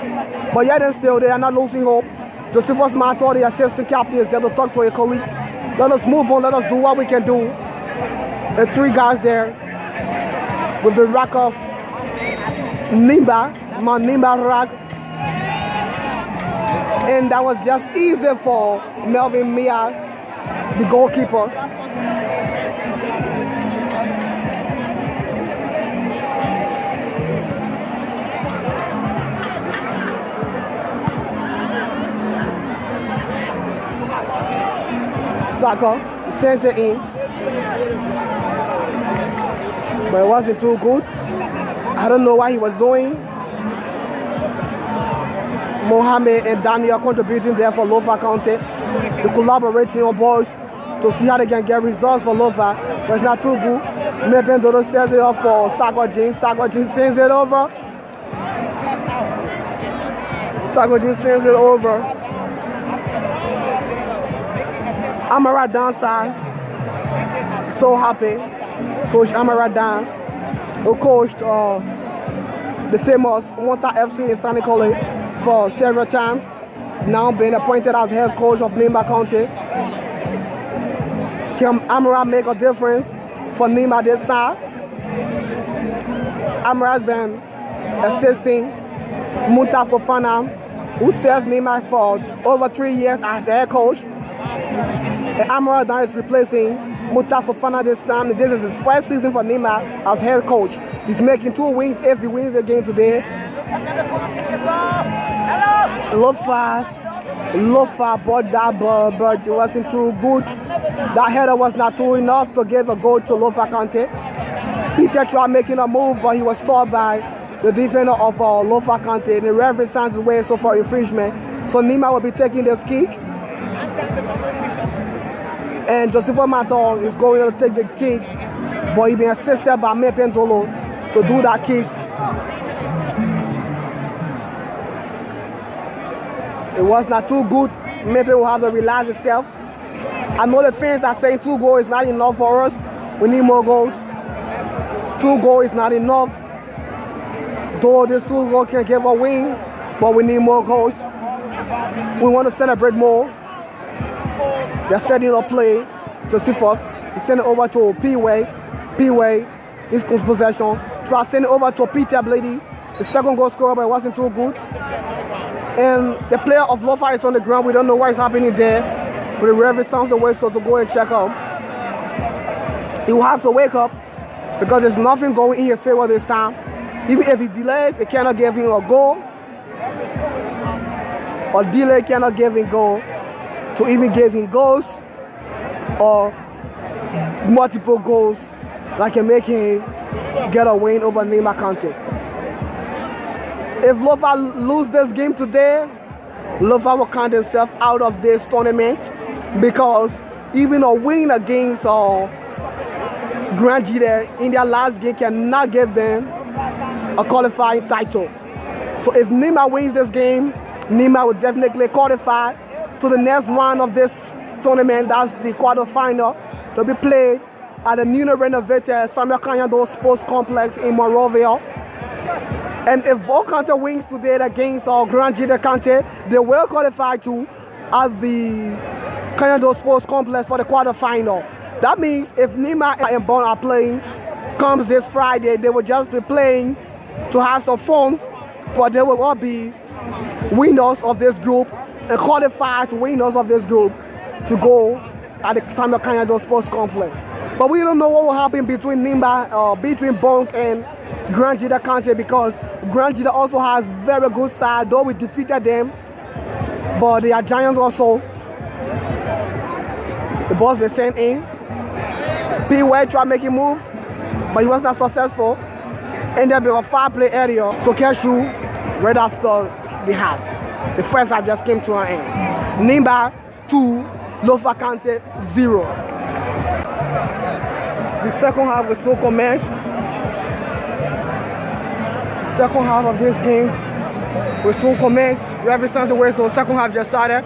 But yet and still, they are not losing hope. Josephus Mato, the assistant captain, is there to talk to a colleague. Let us move on. Let us do what we can do. The 3 guys there with the rack of Nimba, Nimba rack. And that was just easy for Melvin Mia, the goalkeeper. Saka sends it in, but it wasn't too good. I don't know what he was doing. Mohamed and Daniel contributing there for Lofa County. They're collaborating on balls to see how they can get results for Lofa, but it's not too good. Mependolo sends it up for Sagojin. Sagojin sends it over. Sagojin sends it over. Amaradan side. So happy. Coach Amaradan, who coached the famous Monta FC in Sani College for several times, now being appointed as head coach of Nimba County. Can Amara make a difference for Nimba this side? Amara has been assisting Munta Fofana, who served Nimba for over 3 years as head coach. And Amara now is replacing Munta Fofana this time. This is his first season for Nimba as head coach. He's making 2 wins if he wins the game today. Lofa bought that ball, but it wasn't too good. That header was not too enough to give a goal to Lofa County. Peter tried making a move, but he was stopped by the defender of Lofa County. And the referee signs his way so for infringement. So Nimba will be taking this kick. And Josepho Mato is going to take the kick, but he's been assisted by Mependolo to do that kick. It was not too good. Maybe we'll have to relax itself. I know the fans are saying 2 goals is not enough for us. We need more goals. 2 goals is not enough. Though this 2 goals can give a win, but we need more goals. We want to celebrate more. They're setting up play to Sifos. He sent it over to P-Way. P-Way, his possession. Try sending it over to Peter Blady. The second goal scorer, but it wasn't too good. And the player of Lofa is on the ground. We don't know what is happening there. But the referee sounds the whistle to go and check out. He will have to wake up because there's nothing going in his favor this time. Even if he delays, it cannot give him a goal. Or delay cannot give him goal. To even give him goals or multiple goals that can make him get a win over Nimba County. If Lofa lose this game today, Lofa will count themselves out of this tournament because even a win against Grand Jide in their last game cannot give them a qualifying title. So if Nimba wins this game, Nimba will definitely qualify to the next round of this tournament. That's the quarterfinal to be played at the newly renovated Samuel Kanyado Sports Complex in Monrovia. And if both County wins today against Grand Jide County, they will qualify to at the Kanyado Sports Complex for the quarterfinal. That means if Nimba and Bon are playing comes this Friday, they will just be playing to have some fun, but they will all be winners of this group and qualified winners of this group to go at the Samuel Kanyado Sports Complex. But we don't know what will happen between Nimba, between Bonk and Grand Jide County, because Grand Jide also has very good side, though we defeated them, but they are giants also. The ball's been sent in. P-Way tried making move, but he was not successful. Ended up in a foul play area. So Keshu right after the half. The first half just came to an end. Nimba 2, Lofa County 0. The second half will soon commence. The second half of this game will soon commence. Referee sends away, so the second half just started.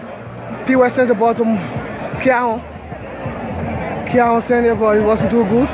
P-Way sends the ball to Kiahon. Kiahon sent it, but it wasn't too good.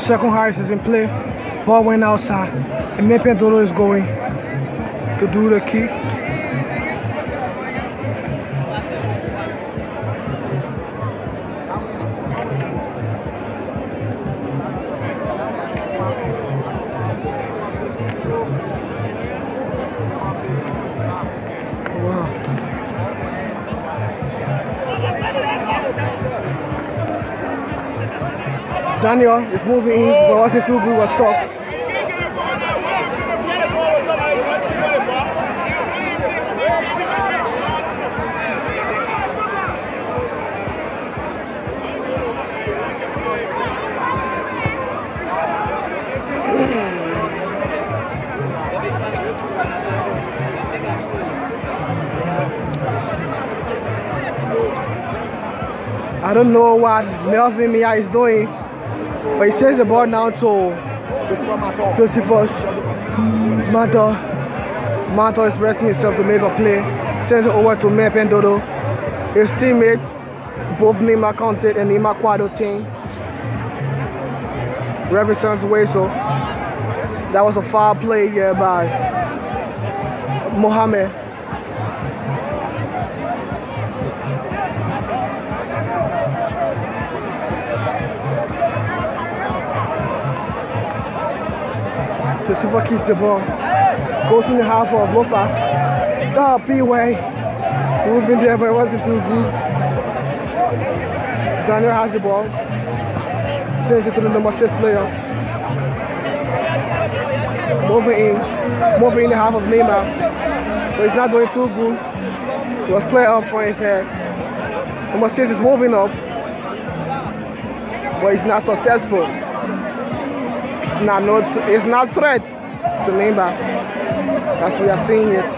Second highest is in play. Ball went outside. And Nimba Dodo is going to do the kick. Daniel is moving in, but wasn't too good, was stopped. I don't know what Melvin Mia is doing, but he sends the ball now to 21st. Mato is resting himself to make a play. Sends it over to Nimba Dodo. His teammates, both Nimba counted and Nimba Quado team. Reverend Weso. That was a foul play here by Mohammed. Josepha keeps the ball. Goes in the half of Lofa. P-Way. Moving there, but it wasn't too good. Daniel has the ball. Sends it to the number 6 player. Moving in the half of Nimba. But he's not doing too good. It was clear up from his head. Number 6 is moving up. But he's not successful. It's not threat to Nimba. As we are seeing it.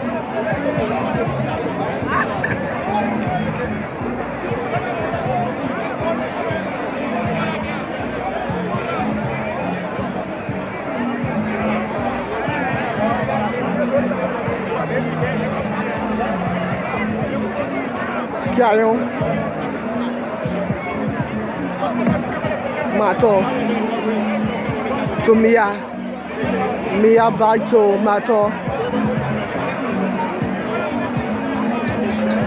Kiayon. Mato. To Mia back to Mato.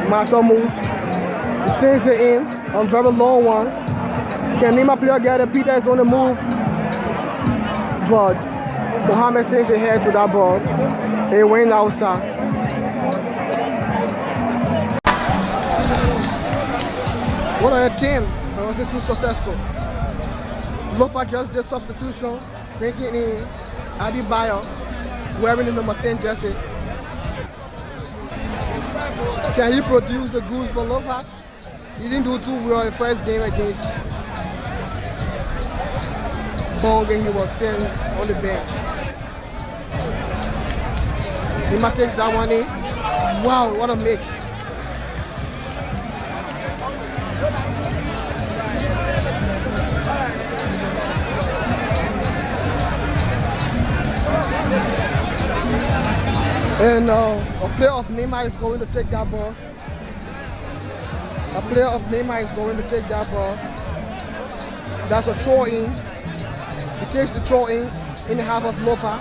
Mato moves. He sends it in. A very long one. Can Nimba player get it? Peter is on the move. But Mohammed sends it here to that ball. It went outside. What a team. But was this successful? Lofa just did substitution, bringing in Adebayo, wearing the number 10 jersey. Can he produce the goods for Lofa? He didn't do too well in the first game against Bonga. He was sitting on the bench. Nimba takes that one in. Wow, what a mix. And a player of Nimba is going to take that ball. A player of Nimba is going to take that ball. That's a throw in. He takes the throw in the half of Lofa.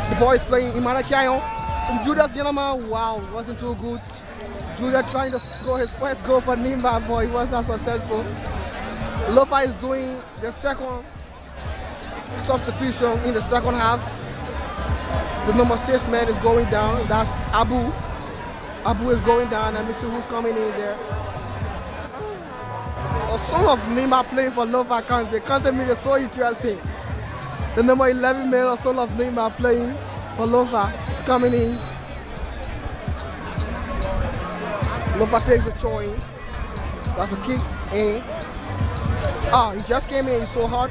The ball is playing in Marakiayon. And Judas Yanaman, wow, wasn't too good. Judas trying to score his first goal for Nimba, but he was not successful. Lofa is doing the second substitution in the second half. The number 6 man is going down. That's Abu. Abu is going down. Let me see who's coming in there. A son of Nimba playing for Lofa Kante. Kante made it so interesting. The number 11 man, a son of Nimba playing for Lofa, is coming in. Lofa takes a throw in. That's a kick in. He just came in. He's so hot.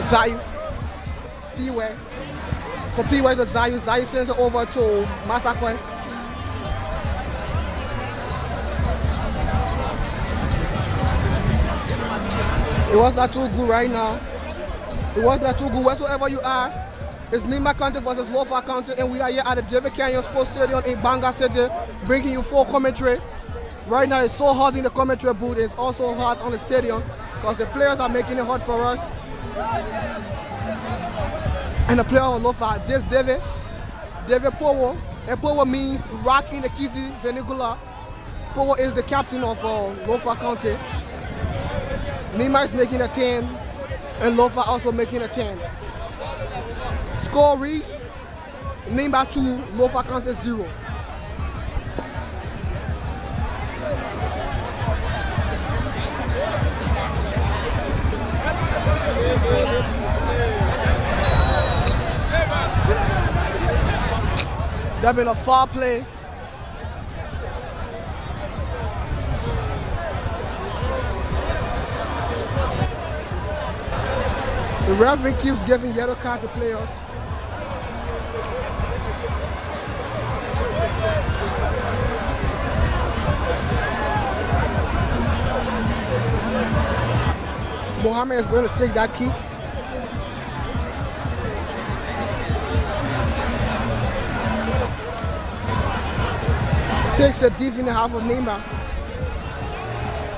Zayu. P-Way. For P-Way to Zayu. Zayu sends it over to Masakwe. It was not too good right now. It was not too good whatsoever you are. It's Nimba County versus Lofa County, and we are here at the David Canyon Sports Stadium in Banga City, bringing you full commentary. Right now, it's so hot in the commentary booth. It's also hot on the stadium because the players are making it hot for us. And the player of Lofa, this David Powo, and Powo means rock in the Kisi Vernacular. Powo is the captain of Lofa County. Nimba is making a 10, and Lofa also making a 10. Score reads Nimba 2, Lofa County 0. There's been a foul play. The referee keeps giving yellow card to players. Mohammed is going to take that kick. Takes a deep in the half of Nimba,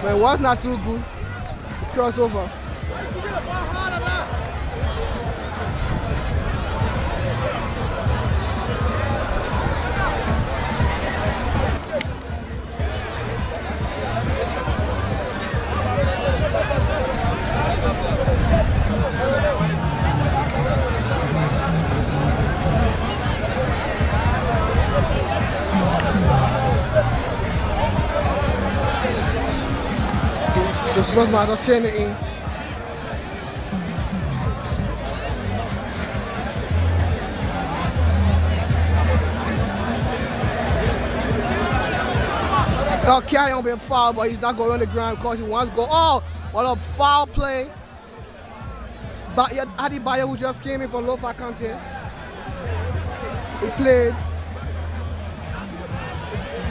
but it was not too good. Crossover. Dus wat maar dat zinnen in. Carry being fouled, but he's not going on the ground because he wants to go. Oh, what a foul play. But Adi Bayer, who just came in for Lofa County, he played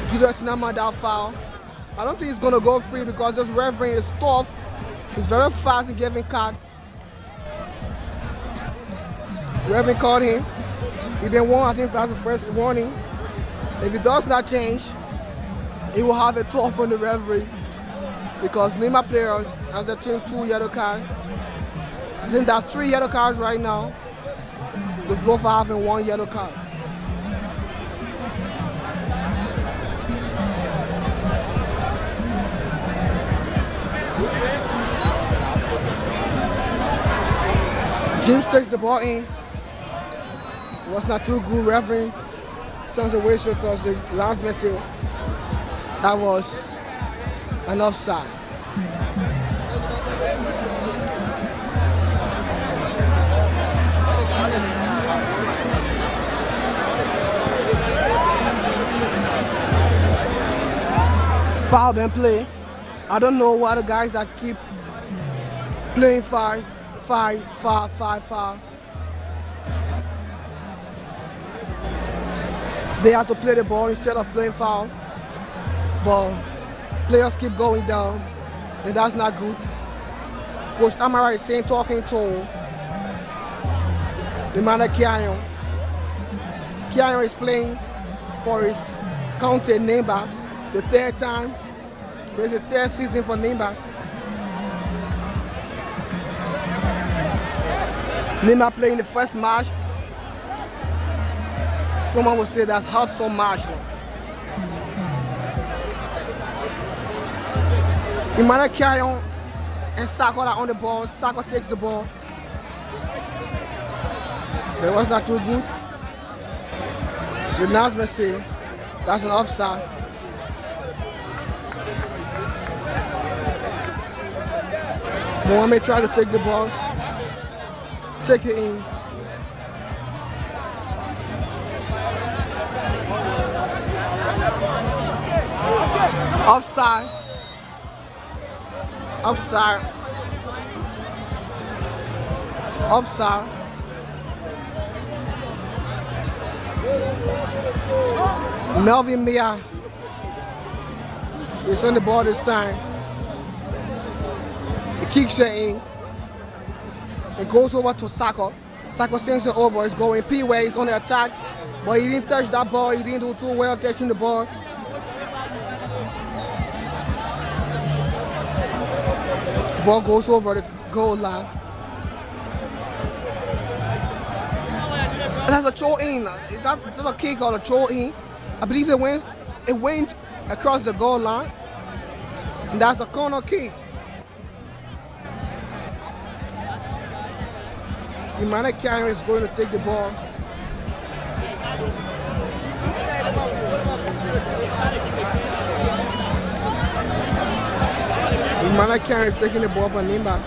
Judas Nama that foul. I don't think he's going to go free because this referee is tough. He's very fast in giving card. The referee called him. He's been warned, I think that's the first warning. If he does not change, he will have a tough from the referee because Nimba players has a team 2 yellow cards. I think that's 3 yellow cards right now, with Lofa having 1 yellow card. James takes the ball in. It was not too good. Referee sends a whistle because the last message that was an offside. Foul been play. I don't know why the guys that keep playing foul. They have to play the ball instead of playing foul. But players keep going down, and that's not good. Coach Amara is saying, talking to the man at Kiayon. Kiayon is playing for his county Nimba, the 3rd time. This is 3rd season for Nimba. Nimba playing the first match. Someone would say that's hot so much. Emmanuel Kiayon and Sako are on the ball. Sako takes the ball. That was not too good. The announcement say that's an offside. Mohamed tried to take the ball. Take it in. Offside. Offside. Offside. Melvin Mia is on the ball this time. He kicks it in. It goes over to Sako. Sako sends it over. It's going P-Way. He's on the attack. But he didn't touch that ball. He didn't do too well catching the ball. Ball goes over the goal line. That's a throw in. That's a kick or a throw in. I believe it went across the goal line. And that's a corner kick. Nimba Canyon is going to take the ball. Nimba Canyon is taking the ball for Nimba.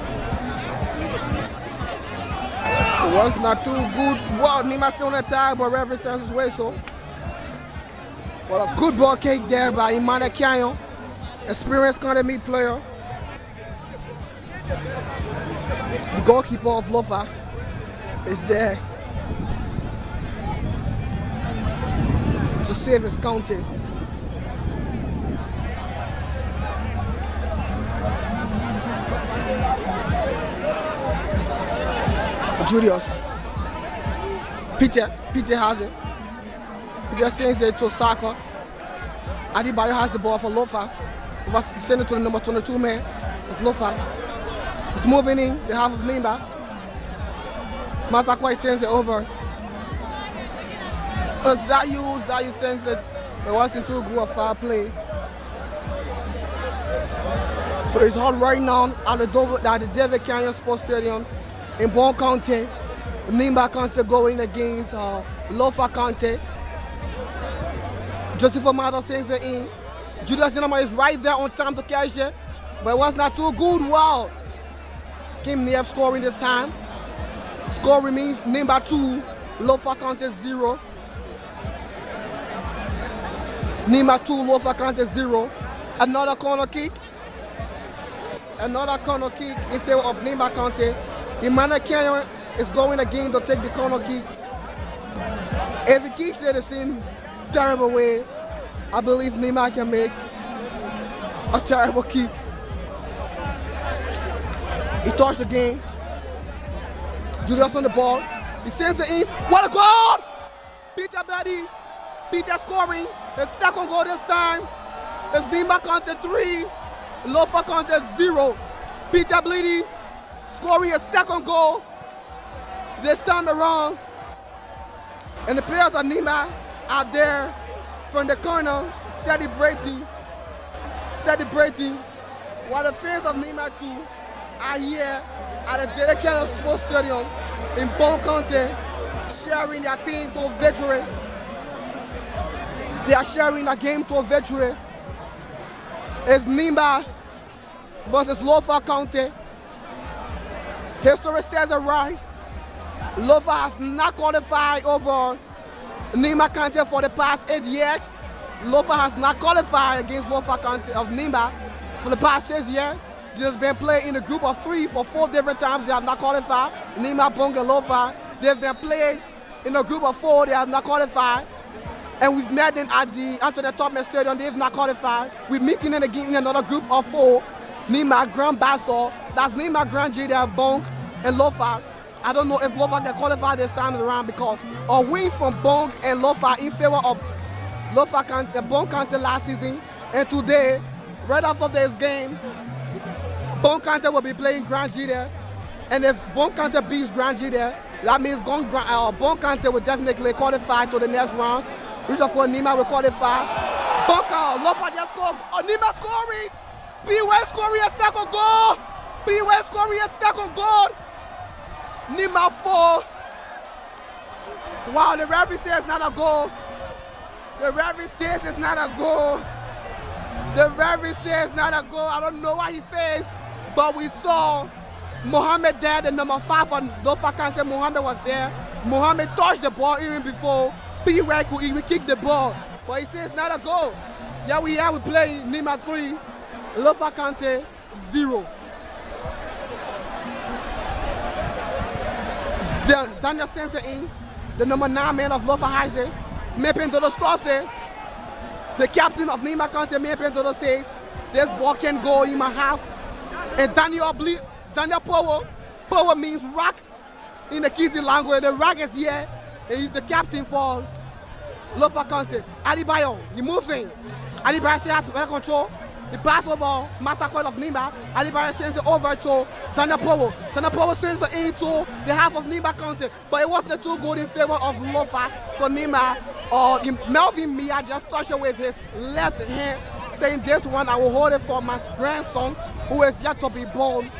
It was not too good. Wow, Nimba still on the tag, but referee sends his whistle. What a good ball kick there by Nimba Canyon. Experienced academy player. The goalkeeper of Lofa is there to save his county. Julius. Peter has it. Peter sends it to Saka. Adebayo has the ball for Lofa. He was sent it to the number 22 man of Lofa. It's moving in behalf of Nimba. Masakwai sends it over. Zayu sends it. It wasn't too good a foul play. So it's hot right now at the David Canyon Sports Stadium in Bon County. Nimba County going against Lofa County. Joseph Amado sends it in. Julius Nimba is right there on time to catch it, but it was not too good. Wow. Came near scoring this time. Score remains Nimba 2, Lofa County 0. Nimba 2, Lofa County 0. Another corner kick. Another corner kick in favor of Nimba County. Nimba Canyon is going again to take the corner kick. If he kicks it the same terrible way, I believe Nimba can make a terrible kick. He touched the game. Julius on the ball. He sends it in. What a goal! Peter Bloody. Peter scoring. The second goal this time. It's Nimba County 3. Lofa County 0. Peter Bloody scoring a second goal. This time around. And the players of Nimba are there from the corner celebrating. While the fans of Nimba 2 are here at the David Canyon Sports Stadium in Bon County, sharing their team to victory. They are sharing the game to victory. It's Nimba versus Lofa County. History says it right. Lofa has not qualified over Nimba County for the past 8 years. Lofa has not qualified against Lofa County of Nimba for the past 6 years. They have been playing in a group of 3 for 4 different times. They have not qualified. Nimba, Bonga, Lofa. They've been playing in a group of 4. They have not qualified. And we've met them at the Anthony Thomas Stadium. They have not qualified. We're meeting them again in another group of 4. Nimba, Grand Basso. That's Nimba, Grand Jada, Bonk, and Lofa. I don't know if Lofa can qualify this time around because a win from Bonk and Lofa in favor of Lofa County, Bonk County last season. And today, right after this game, Bonk County will be playing Grand Jada. And if Bonk County beats Grand Jada, that means Bonk County will definitely qualify to the next round. Which of course Nimba will qualify. Bonka, Lofa just scored. Nimba scoring. B-Way scoring a second goal. B-Way scoring a second goal. Nimba 4. Wow, the referee says it's not a goal. The referee says it's not a goal. The referee says not a goal. I don't know what he says, but we saw Mohammed there, the number 5 for Lofa County. Mohammed was there. Mohammed touched the ball even before B-Way could even kick the ball. But he says not a goal. Yeah, we play Nimba 3, Lofa County 0. Daniel sends it in. The number 9 man of Lofa has it. Mapping to the stars there. The captain of Nimba County, Mapping to the says, this ball can go in my half. And Daniel Power means rock in the Kizi language, the Rag is here, and he's the captain for Lofa County. Adebayo, he moves in. Adebayo still has better control. He passes over Massacre of Nimba. Adebayo sends it over to Tanapowo. Tanapowo sends it into the half of Nimba County, but it wasn't too good in favor of Lofa. So Nimba, Melvin Mia just touched it with his left hand, saying this one I will hold it for my grandson who is yet to be born.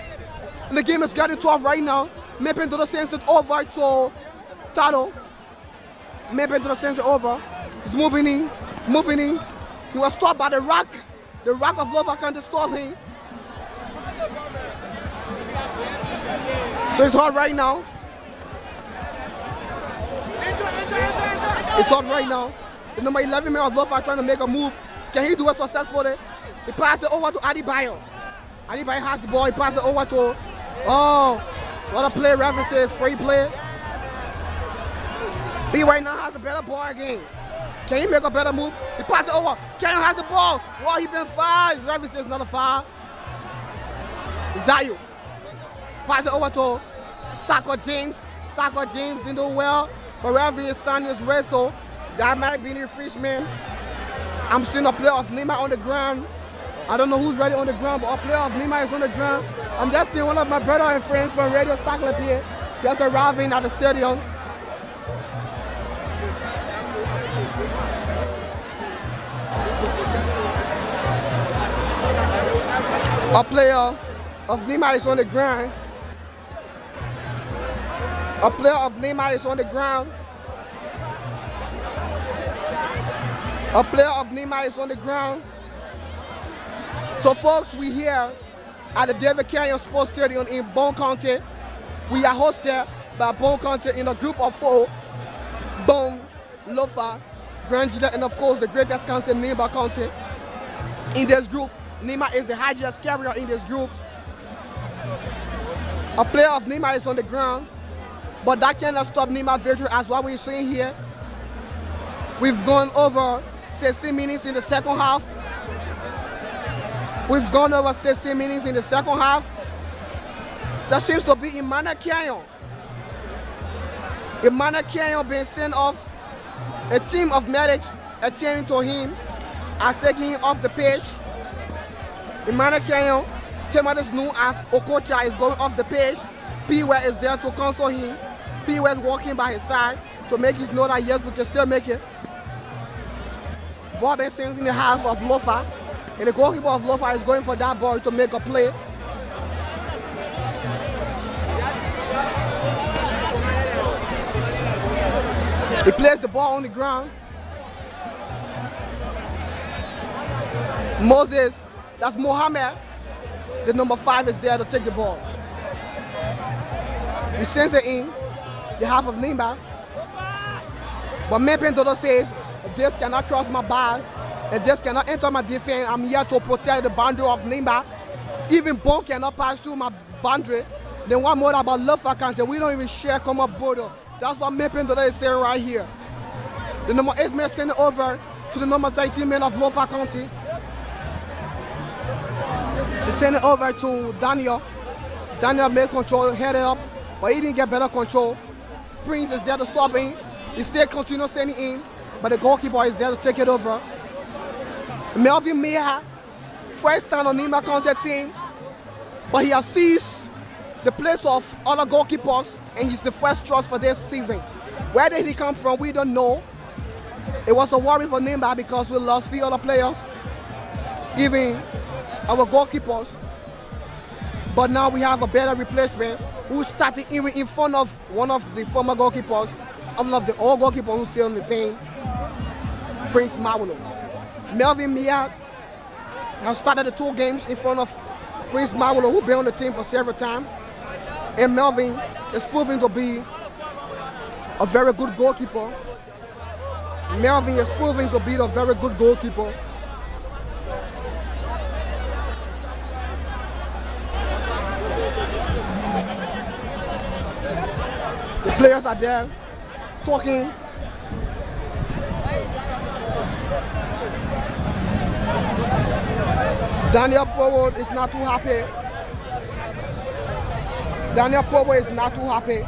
And the game is getting tough right now. Mependolo sends it over to Tado. Mependolo sends it over. He's moving in. He was stopped by the Rock. The Rock of Lofa can't stop him. So it's hard right now. It's hard right now. The number 11 man of Lofa trying to make a move. Can he do it successfully? He passes it over to Adebayo. Adebayo has the ball. He passes it over to... Oh, what a play references. Free play. B right now has a better ball again. Can he make a better move? He passes it over. Kenyon has the ball. Well, he been fouled. His referee says another foul. Zayu. Pass it over to Sako James. Sako James in the well. But referee is signing his whistle. That might be the freshman. I'm seeing a player of Nimba on the ground. I don't know who's ready on the ground, but a player of Nimba is on the ground. I'm just seeing one of my brother and friends from Radio Saclet here just arriving at the stadium. A player of Nimba is on the ground. A player of Nimba is on the ground. A player of Nimba is on the ground. So folks, we here at the David Canyon Sports Stadium in Bone County. We are hosted by Bone County in a group of 4. Bone, Lofa, Grand Gila, and of course the greatest county, Nimba County. In this group, Nimba is the highest carrier in this group. A player of Nimba is on the ground, but that cannot stop Nimba victory as what we're seeing here. We've gone over 16 minutes in the second half. We've gone over 16 minutes in the second half. That seems to be Emmanuel Canyon. Emmanuel Canyon being sent off. A team of medics attending to him are taking him off the pitch. Emmanuel Canyon, famous known as Okocha, is going off the pitch. P-Ware is there to console him. P-Ware is walking by his side to make his know that yes, we can still make it. Ball being sent in the half of Lofa. And the goalkeeper of Lofa is going for that ball to make a play. He plays the ball on the ground. Moses, that's Mohammed. The number 5 is there to take the ball. He sends it in, the half of Nimba. But Mependolo says, this cannot cross my bars. And this cannot enter my defense. I'm here to protect the boundary of Nimba. Even Bone cannot pass through my boundary. Then one more about Lofa County. We don't even share common border. That's what Mependolo is saying right here. The number 8 man send it over to the number 13 man of Lofa County. They send it over to Daniel. Daniel made control, headed up, but he didn't get better control. Prince is there to stop him. He still continues sending in, but the goalkeeper is there to take it over. Melvin Meha, first time on Nimba County team, but he has seized the place of other goalkeepers, and he's the first choice for this season. Where did he come from? We don't know. It was a worry for Nimba because we lost 3 other players, even our goalkeepers. But now we have a better replacement who started even in front of one of the former goalkeepers, one of the old goalkeepers who's still on the team, Prince Mawulo. Melvin Mia has started the 2 games in front of Prince Mawulo, who's been on the team for several times. And Melvin is proving to be a very good goalkeeper. Melvin is proving to be a very good goalkeeper. The players are there talking. Daniel Powo is not too happy. Daniel Powo is not too happy.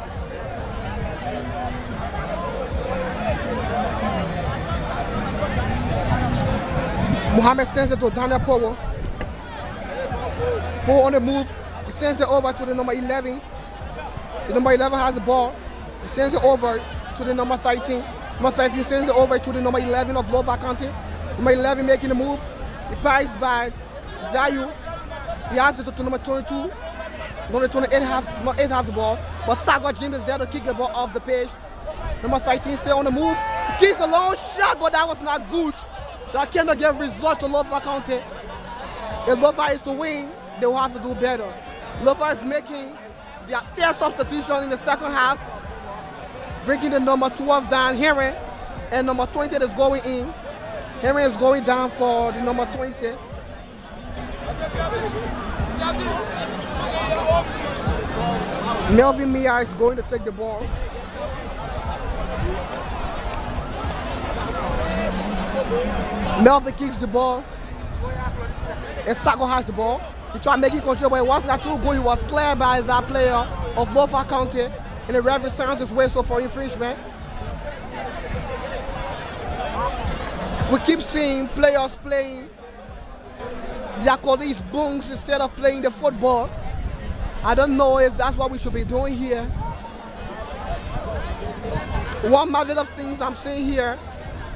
Mohammed sends it to Daniel Powo. Powo on the move. He sends it over to the number 11. The number 11 has the ball. He sends it over to the number 13. Number 13 sends it over to the number 11 of Lofa County. Number 11 making the move. He passes by Zayu. He has it to number 22. Number 28 have the ball. But Saga Jim is there to kick the ball off the page. Number 13 still on the move. He kicks a long shot, but that was not good. That cannot get result to Lofa County. If Lofa is to win, they will have to do better. Lofa is making their third substitution in the second half, bringing the number 12 down, Henry, and number 20 is going in. Henry is going down for the number 20. Melvin Mia is going to take the ball. Melvin kicks the ball, and Sako has the ball. He tried making control, but it wasn't that too good. He was cleared by that player of Lofa County, and the referee signs his whistle for infringement. We keep seeing players playing their colleagues' bungs instead of playing the football. I don't know if that's what we should be doing here. One marvelous things I'm seeing here,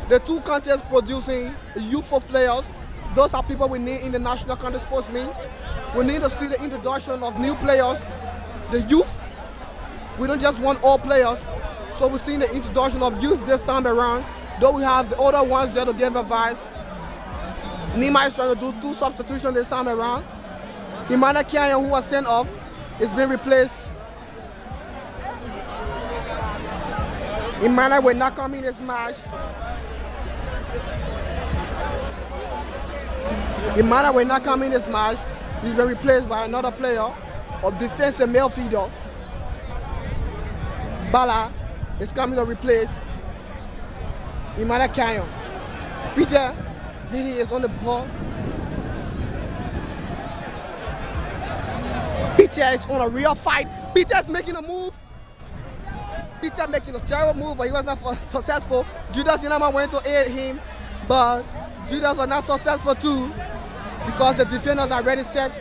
the two countries producing youthful players. Those are people we need in the National County Sports League. We need to see the introduction of new players, the youth. We don't just want all players. So we're seeing the introduction of youth this time around. Though we have the older ones there to give advice. Nimba is trying to do 2 substitutions this time around. Imana Kianya, who was sent off, is being replaced. Imana will not come in this match. Imana will not come in this match. He's been replaced by another player of defensive midfielder. Bala is coming to replace Imana Kianya. Peter Didi is on the ball. Peter is on a real fight. Peter's making a move. Peter making a terrible move, but he was not successful. Judas Inama went to aid him, but Judas was not successful too because the defenders are ready set.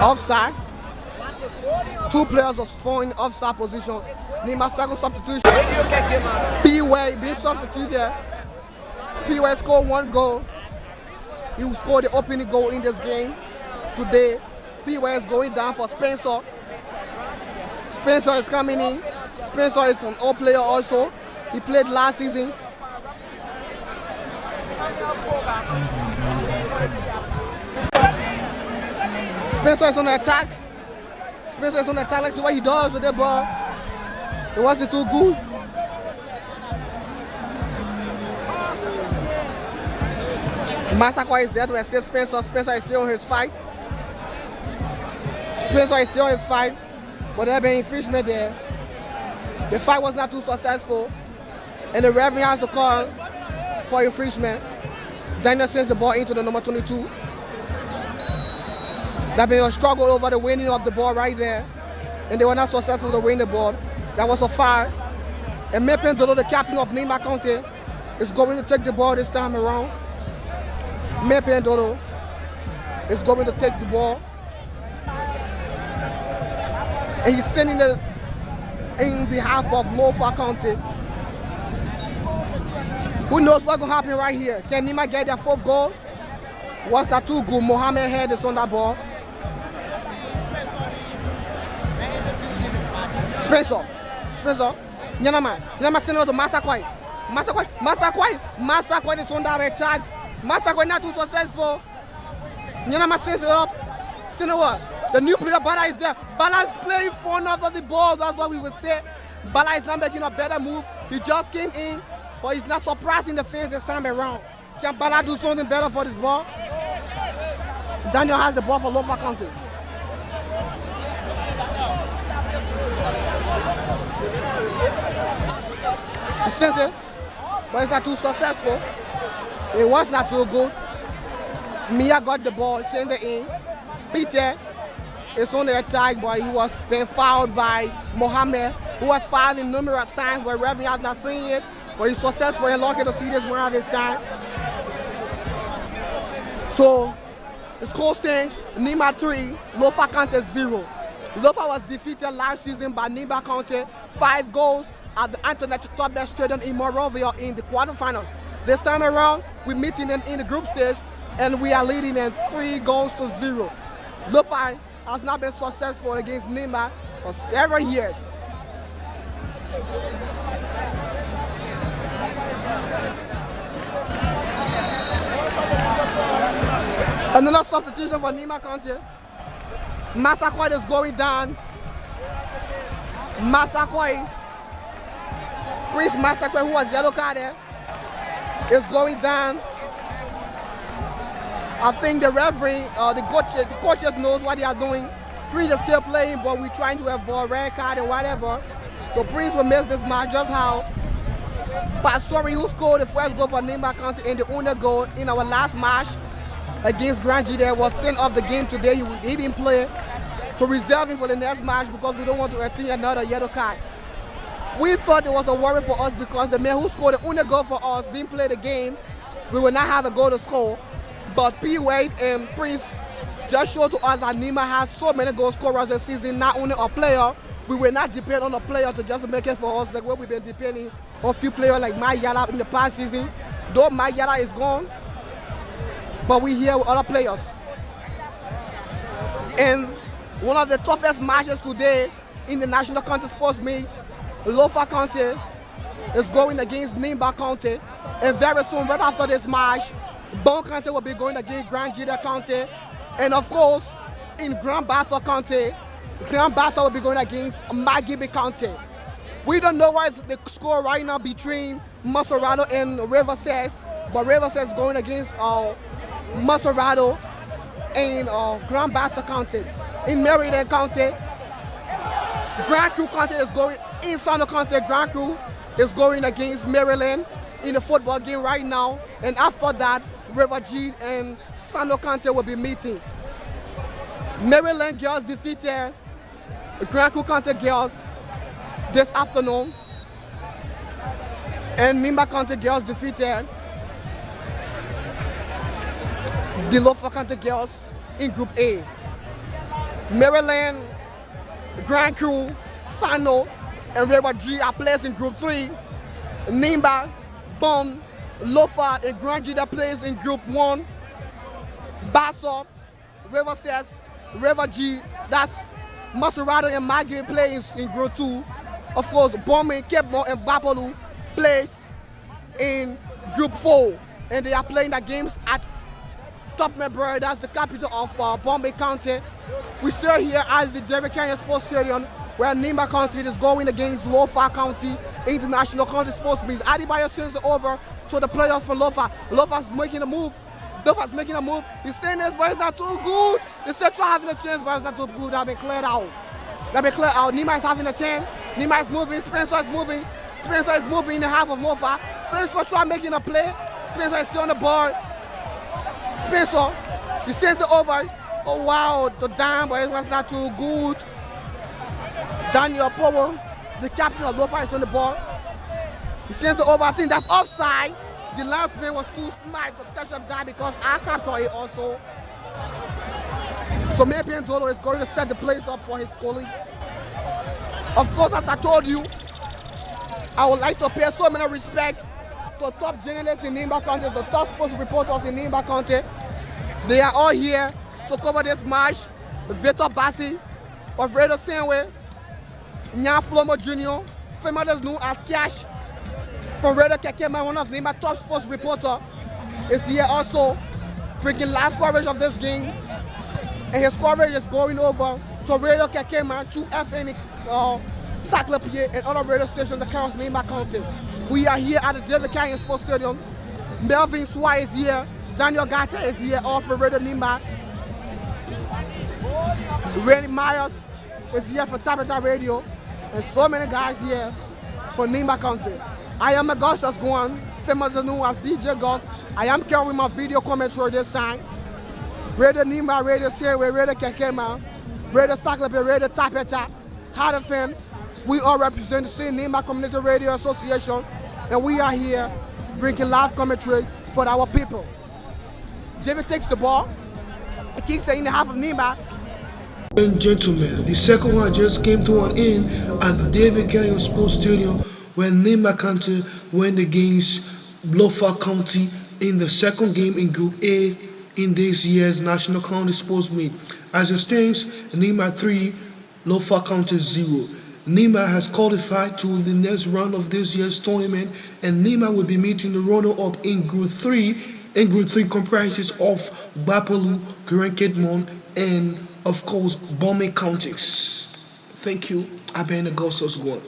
Offside. 2 players was falling offside position. Nimba second substitution. P-Way being substituted. P-Way scored 1 goal. He will score the opening goal in this game today. P-Way is going down for Spencer. Spencer is coming in. Spencer is an old player also. He played last season. Spencer is on the attack. Spencer is on the attack. Let's see what he does with the ball. It wasn't too good. Masakwa is there to assist Spencer. Spencer is still on his fight. Spencer is still on his fight. But there been infringement there. The fight was not too successful. And the referee has to call for infringement. Daniel sends the ball into the number 22. That been a struggle over the winning of the ball right there. And they were not successful to win the ball. That was a foul. And Mepen Dodo, the captain of Nimba County, is going to take the ball this time around. Mepen Dodo is going to take the ball. And he's sending it in the half of Lofa County. Who knows what's going to happen right here? Can Nimba get their 4th goal? Was that too good? Mohammed Head is on that ball. Spencer. Nyanama send it to Masakwai. Masakwai is on that attack. Masakwai not too successful. Nyanama sends it up. Send it what? The new player Bala is there. Bala is playing front of the ball. That's what we would say. Bala is not making a better move. He just came in, but he's not surprising the fans this time around. Can Bala do something better for this ball? Daniel has the ball for Lofa County. Since it, but it's not too successful. It was not too good. Mia got the ball, send it in. Peter is on the attack, but he was being fouled by Mohammed, who was fouled in numerous times, but Reverend has not seen it. But he's successful and lucky to see this one out this time. So, the score stands, Nimba 3, Lofa County 0. Lofa was defeated last season by Nimba County 5 goals at the Antoinette Toplet Stadium in Monrovia in the quarterfinals. This time around, we're meeting them in the group stage and we are leading them 3 goals to 0. Lofa has not been successful against Nimba for several years. Another substitution for Nimba County. Massaquoi is going down. Massaquoi, Prince Massaquoi, who was yellow carded, is going down. I think the referee, the coaches knows what they are doing. Prince is still playing, but we're trying to avoid red card and whatever. So Prince will miss this match, just how Pastori, who scored the first goal for Nimba County in the under goal in our last match against Grand G, there was sent off the game today. He didn't play, to reserve him for the next match because we don't want to attend another yellow card. We thought it was a worry for us because the man who scored the under goal for us didn't play the game. We will not have a goal to score. But P. Wade and Prince just showed to us that Nimba has so many goal scorers this season, not only a player. We will not depend on a player to just make it for us like what we've been depending on a few players like Mike Yala in the past season. Though Mike Yala is gone, but we here with other players. And one of the toughest matches today in the National County Sports Meet, Lofa County is going against Nimba County. And very soon, right after this match, Bon County will be going against Grand Jida County. And of course, in Grand Bassa County, Grand Bassa will be going against Magibi County. We don't know what is the score right now between Maserado and Riverside, but Riverside is going against Maserado and Grand Bassa County. In Meriden County, Grand Crew County is going, in Sano County, Grand Crew is going against Maryland in the football game right now. And after that, River G and Sano County will be meeting. Maryland girls defeated Grand Crew County girls this afternoon. And Nimba County girls defeated the Lofa County girls in Group A. Maryland, Grand Crew, Sano, and River G are placed in Group 3. Nimba, Bon, Lofa, and Grand G that plays in Group 1. Bassa, River Cess, River G, that's Maserado and Maggie plays in Group 2. Of course, Bombay, Cape Mount, and Babalu plays in Group 4. And they are playing the games at Topmet, that's the capital of Bombay County. We're still here at the David Canyon Sports Stadium where Nimba County is going against Lofa County in the National County Sports Meets. Adebayo sends it over to the players from Lofa. Lofa's making a move. Lofa's making a move. He's saying this, but it's not too good. They still try having a chance, but it's not too good. That's been cleared out. Nimba is having a 10. Nimba is moving. Spencer is moving. Spencer is moving in the half of Lofa. Spencer try making a play. Spencer is still on the board. Spencer, he sends it over. Oh wow, the down, but it was not too good. Daniel Power, the captain of Lofa, is on the ball. He sends it over. I think that's offside. The last man was too smart to catch up that because I capture it also. So maybe Dolo is going to set the place up for his colleagues. Of course, as I told you, I would like to pay so many respect to top journalists in Nimba County, the top sports reporters in Nimba County. They are all here to cover this match. Victor Bassi of Radio Senwe, Nyan Flomo Jr., famous known as Cash from Radio Kekema, one of Nimba top sports reporter, is here also bringing live coverage of this game. And his coverage is going over to Radio Kekema, True FN, Saclapie, and other radio stations across Nimba County. We are here at the David Canyon Sports Stadium. Melvin Swai is here. Daniel Gata is here, all for Radio Nimba. Randy Myers is here for Tabata Radio. And so many guys here for Nimba County. I am Augustus Guan, famous and known as DJ Gus. I am carrying my video commentary this time. Radio Nimba, Radio Sewe, Radio Kekema, Radio Saklepe, Radio Tapeta, Hadafin. We all represent the same Nimba Community Radio Association, and we are here bringing live commentary for our people. David takes the ball. He kicks it in the half of Nimba. Ladies and gentlemen, the second one just came to an end at the David Kenyon Sports Stadium when Nimba County went against Lofa County in the second game in Group A in this year's National County Sports Meet. As it stands, Nimba 3, Lofa County 0. Nimba has qualified to the next round of this year's tournament, and Nimba will be meeting the runner-up in Group 3. And Group 3 comprises of Bapalu, Grand and of course, Bombay counties. Thank you. I've been Augustus Guan.